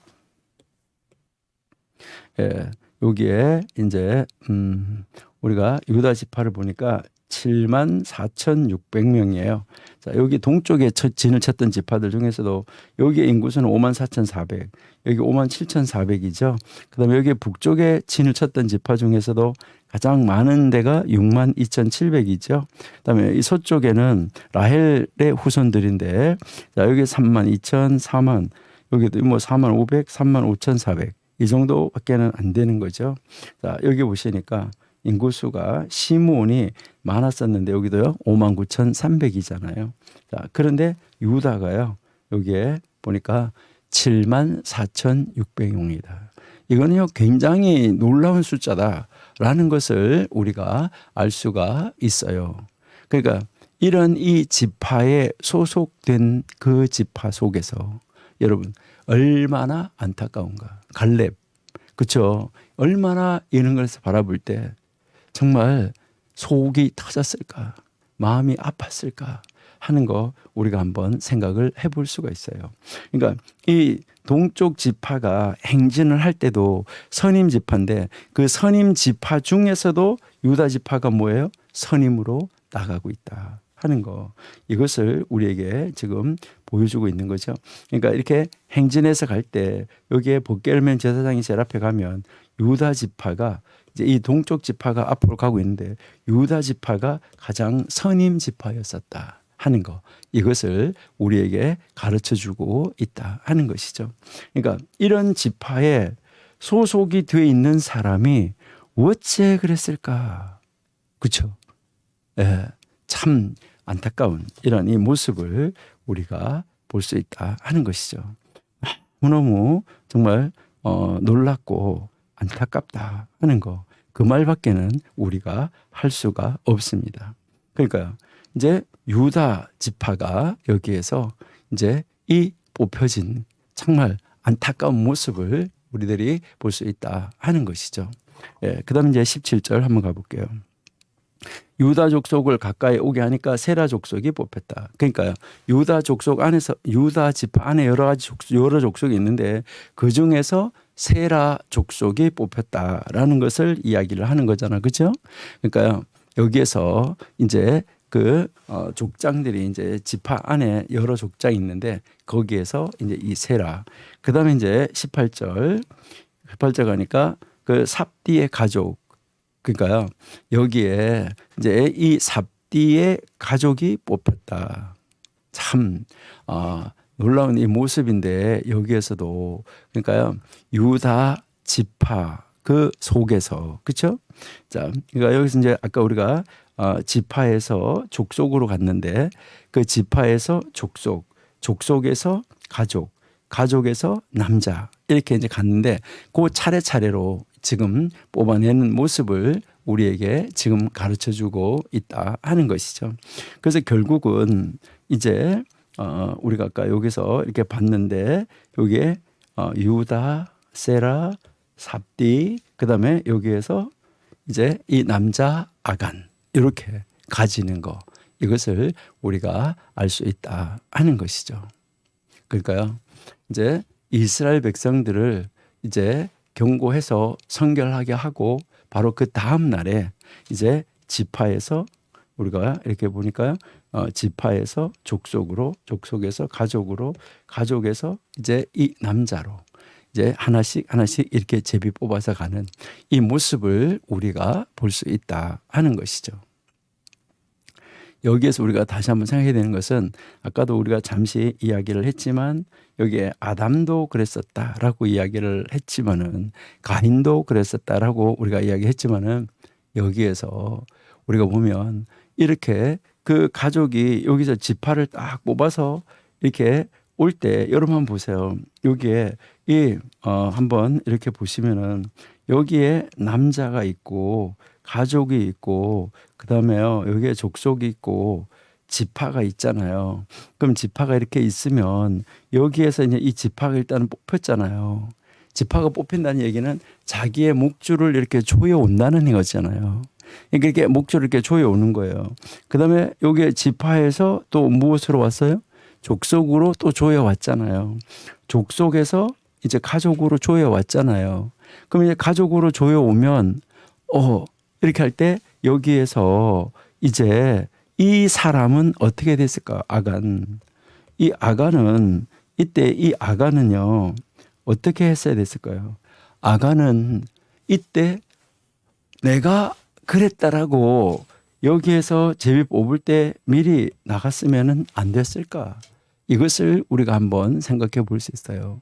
예, 여기에 이제 우리가 유다 지파를 보니까 7만 4,600명이에요. 자, 여기 동쪽에 진을 쳤던 지파들 중에서도 여기 인구수는 5만 4,400, 여기 5만 7,400이죠. 그다음에 여기 북쪽에 진을 쳤던 지파 중에서도 가장 많은 데가 6만 2,700이죠. 그다음에 이 서쪽에는 라헬의 후손들인데, 자, 여기 3만 2천, 4만, 여기도 뭐 4만 500, 3만 5,400. 이 정도밖에는 안 되는 거죠. 자, 여기 보시니까 인구수가 시므온이 많았었는데 여기도요 59,300이잖아요. 자, 그런데 유다가요 여기에 보니까 74,600명이다. 이거는요 굉장히 놀라운 숫자다라는 것을 우리가 알 수가 있어요. 그러니까 이런 이 지파에 소속된 그 지파 속에서 여러분 얼마나 안타까운가. 갈렙, 그렇죠? 얼마나 이런 것을 바라볼 때 정말 속이 터졌을까, 마음이 아팠을까 하는 거 우리가 한번 생각을 해볼 수가 있어요. 그러니까 이 동쪽 지파가 행진을 할 때도 선임 지파인데 그 선임 지파 중에서도 유다 지파가 뭐예요? 선임으로 나가고 있다 하는 거, 이것을 우리에게 지금 보여주고 있는 거죠. 그러니까 이렇게 행진해서 갈 때 여기에 복겔면 제사장이 제일 앞에 가면 유다 지파가 이제 이 동쪽 지파가 앞으로 가고 있는데 유다 지파가 가장 선임 지파였었다 하는 거, 이것을 우리에게 가르쳐 주고 있다 하는 것이죠. 그러니까 이런 지파에 소속이 되어 있는 사람이 어째 그랬을까? 그렇죠? 예, 참 안타까운 이런 이 모습을 우리가 볼 수 있다 하는 것이죠. 너무너무 정말 놀랍고 안타깝다 하는 거, 그 말밖에는 우리가 할 수가 없습니다. 그러니까 이제 유다 지파가 여기에서 이제 이 뽑혀진 정말 안타까운 모습을 우리들이 볼 수 있다 하는 것이죠. 예, 그다음 이제 17절 한번 가볼게요. 유다 족속을 가까이 오게 하니까 세라 족속이 뽑혔다. 그러니까 유다 족속 안에서 유다 지파 안에 여러 가지 여러 족속이 있는데 그 중에서 세라 족속이 뽑혔다라는 것을 이야기를 하는 거잖아, 그렇죠? 그러니까 여기에서 이제 그 족장들이 이제 지파 안에 여러 족장이 있는데 거기에서 이제 이 세라. 그다음에 이제 18절 가니까 그 삽디의 가족. 그러니까요 여기에 이제 이 삽디의 가족이 뽑혔다. 참 놀라운 이 모습인데 여기에서도 그러니까요 유다 지파 그 속에서, 그렇죠? 자, 그러니까 여기서 이제 아까 우리가 지파에서 족속으로 갔는데 그 지파에서 족속, 족속에서 가족, 가족에서 남자 이렇게 이제 갔는데 그 차례차례로 지금 뽑아내는 모습을 우리에게 지금 가르쳐 주고 있다 하는 것이죠. 그래서 결국은 이제 우리가 아까 여기서 이렇게 봤는데 여기에 유다, 세라, 삽디, 그다음에 여기에서 이제 이 남자 아간 이렇게 가지는 거, 이것을 우리가 알 수 있다 하는 것이죠. 그러니까요 이제 이스라엘 백성들을 이제 경고해서 성결하게 하고 바로 그 다음 날에 이제 지파에서 우리가 이렇게 보니까요 지파에서 족속으로, 족속에서 가족으로, 가족에서 이제 이 남자로, 이제 하나씩 하나씩 이렇게 제비 뽑아서 가는 이 모습을 우리가 볼 수 있다 하는 것이죠. 여기에서 우리가 다시 한번 생각해야 되는 것은 아까도 우리가 잠시 이야기를 했지만 여기에 아담도 그랬었다라고 이야기를 했지만은 가인도 그랬었다라고 우리가 이야기했지만은 여기에서 우리가 보면 이렇게 그 가족이 여기서 지파를 딱 뽑아서 이렇게 올 때 여러분 한번 보세요. 여기에 한번 이렇게 보시면은 여기에 남자가 있고 가족이 있고 그다음에요 여기에 족속이 있고 지파가 있잖아요. 그럼 지파가 이렇게 있으면 여기에서 이제 이 지파가 일단은 뽑혔잖아요. 지파가 뽑힌다는 얘기는 자기의 목줄을 이렇게 조여 온다는 거잖아요. 그러니까 이렇게 목줄을 이렇게 조여 오는 거예요. 그다음에 여기에 지파에서 또 무엇으로 왔어요? 족속으로 또 조여 왔잖아요. 족속에서 이제 가족으로 조여 왔잖아요. 그럼 이제 가족으로 조여 오면 이렇게 할 때 여기에서 이제 이 사람은 어떻게 됐을까? 아간. 이 아간은 이때 이 아간은요. 어떻게 했어야 됐을까요? 아간은 이때 내가 그랬다라고 여기에서 제비 뽑을 때 미리 나갔으면 안 됐을까? 이것을 우리가 한번 생각해 볼 수 있어요.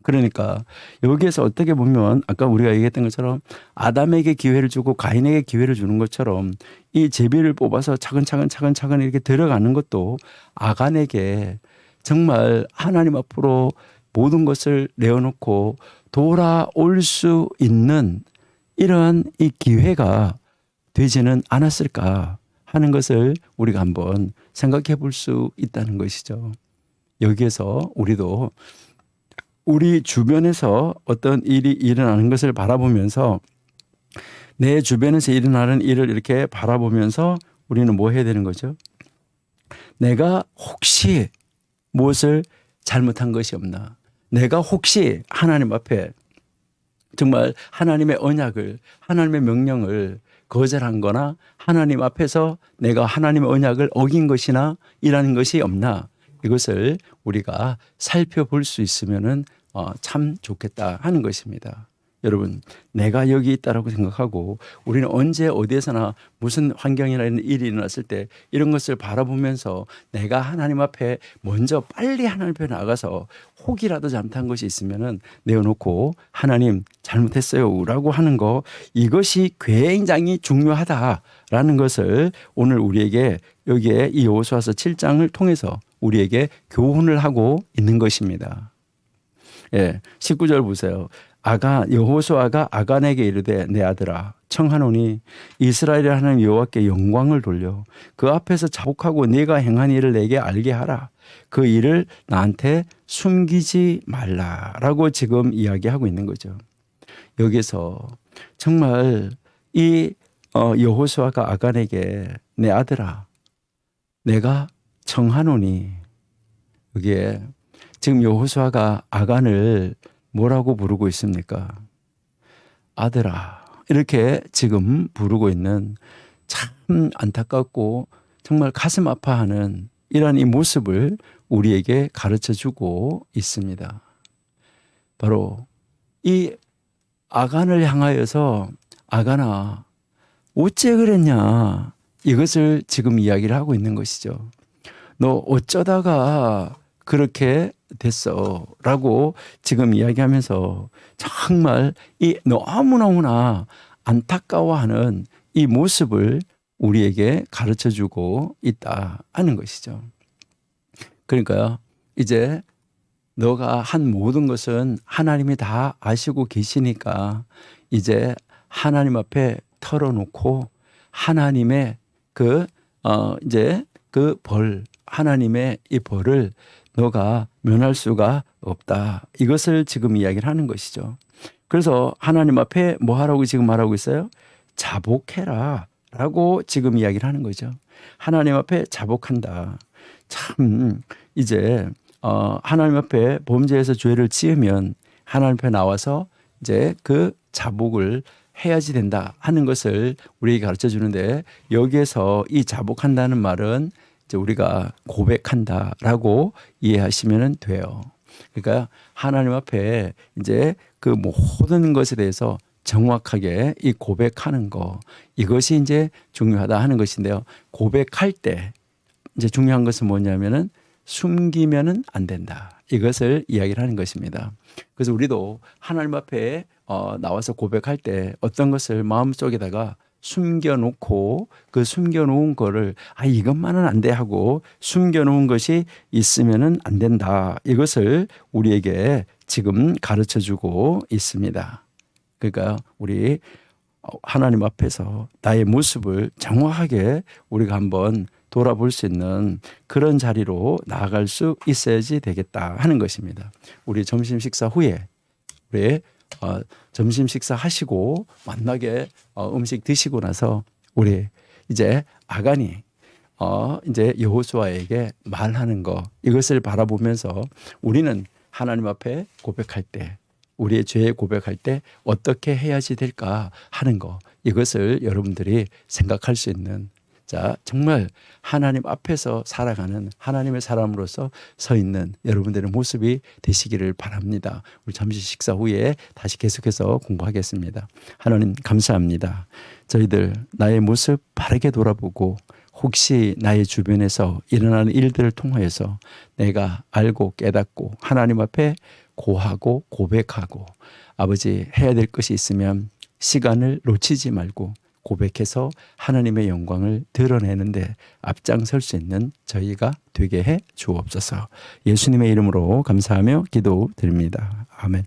그러니까 여기에서 어떻게 보면 아까 우리가 얘기했던 것처럼 아담에게 기회를 주고 가인에게 기회를 주는 것처럼 이 제비를 뽑아서 차근차근 이렇게 들어가는 것도 아간에게 정말 하나님 앞으로 모든 것을 내어놓고 돌아올 수 있는 이러한 이 기회가 되지는 않았을까 하는 것을 우리가 한번 생각해 볼 수 있다는 것이죠. 여기에서 우리도 우리 주변에서 어떤 일이 일어나는 것을 바라보면서 내 주변에서 일어나는 일을 이렇게 바라보면서 우리는 뭐 해야 되는 거죠? 내가 혹시 무엇을 잘못한 것이 없나? 내가 혹시 하나님 앞에 정말 하나님의 언약을 하나님의 명령을 거절한 거나 하나님 앞에서 내가 하나님의 언약을 어긴 것이나 이라는 것이 없나? 이것을 우리가 살펴볼 수 있으면은 참 좋겠다 하는 것입니다. 여러분, 내가 여기 있다라고 생각하고 우리는 언제 어디에서나 무슨 환경이나 이런 일이 일어났을 때 이런 것을 바라보면서 내가 하나님 앞에 먼저 빨리 하나님 앞에 나가서 혹이라도 잘못한 것이 있으면은 내어놓고 하나님 잘못했어요 라고 하는 거, 이것이 굉장히 중요하다라는 것을 오늘 우리에게 여기에 이 여호수아서 7장을 통해서 우리에게 교훈을 하고 있는 것입니다. 19절 보세요. 여호수아가 아간에게 이르되 내 아들아 청하노니 이스라엘의 하나님 여호와께 영광을 돌려 그 앞에서 자복하고 네가 행한 일을 내게 알게 하라. 그 일을 나한테 숨기지 말라라고 지금 이야기하고 있는 거죠. 여기서 정말 이 여호수아가 아간에게 내 아들아 내가 청하노니, 여기에 지금 여호수아가 아간을 뭐라고 부르고 있습니까? 아들아 이렇게 지금 부르고 있는 참 안타깝고 정말 가슴 아파하는 이러한 이 모습을 우리에게 가르쳐주고 있습니다. 바로 이 아간을 향하여서 아간아 어째 그랬냐, 이것을 지금 이야기를 하고 있는 것이죠. 너 어쩌다가 그렇게 됐어 라고 지금 이야기하면서 정말 이 너무너무나 안타까워하는 이 모습을 우리에게 가르쳐주고 있다 하는 것이죠. 그러니까 이제 너가 한 모든 것은 하나님이 다 아시고 계시니까 이제 하나님 앞에 털어놓고 하나님의 이제 그 벌, 하나님의 이 벌을 너가 면할 수가 없다. 이것을 지금 이야기를 하는 것이죠. 그래서 하나님 앞에 뭐 하라고 지금 말하고 있어요? 자복해라 라고 지금 이야기를 하는 거죠. 하나님 앞에 자복한다. 참 이제 하나님 앞에 범죄해서 죄를 지으면 하나님 앞에 나와서 이제 그 자복을 해야지 된다 하는 것을 우리에게 가르쳐 주는데, 여기에서 이 자복한다는 말은 이제 우리가 고백한다라고 이해하시면 돼요. 그러니까 하나님 앞에 이제 그 모든 것에 대해서 정확하게 이 고백하는 거, 이것이 이제 중요하다 하는 것인데요. 고백할 때 이제 중요한 것은 뭐냐면은 숨기면은 안 된다. 이것을 이야기를 하는 것입니다. 그래서 우리도 하나님 앞에 나와서 고백할 때 어떤 것을 마음속에다가 숨겨놓고 그 숨겨놓은 거를 이것만은 안 돼 하고 숨겨놓은 것이 있으면은 안 된다. 이것을 우리에게 지금 가르쳐 주고 있습니다. 그러니까 우리 하나님 앞에서 나의 모습을 정확하게 우리가 한번 돌아볼 수 있는 그런 자리로 나아갈 수 있어야지 되겠다 하는 것입니다. 우리 점심 식사 후에 우리 점심 식사 하시고 만나게 음식 드시고 나서 우리 이제 아간이 이제 여호수아에게 말하는 거, 이것을 바라보면서 우리는 하나님 앞에 고백할 때, 우리의 죄에 고백할 때 어떻게 해야지 될까 하는 거, 이것을 여러분들이 생각할 수 있는, 자, 정말 하나님 앞에서 살아가는 하나님의 사람으로서 서 있는 여러분들의 모습이 되시기를 바랍니다. 우리 잠시 식사 후에 다시 계속해서 공부하겠습니다. 하나님 감사합니다. 저희들 나의 모습 바르게 돌아보고 혹시 나의 주변에서 일어나는 일들을 통하여서 내가 알고 깨닫고 하나님 앞에 고하고 고백하고 아버지 해야 될 것이 있으면 시간을 놓치지 말고 고백해서 하나님의 영광을 드러내는데 앞장설 수 있는 저희가 되게 해 주옵소서. 예수님의 이름으로 감사하며 기도드립니다. 아멘.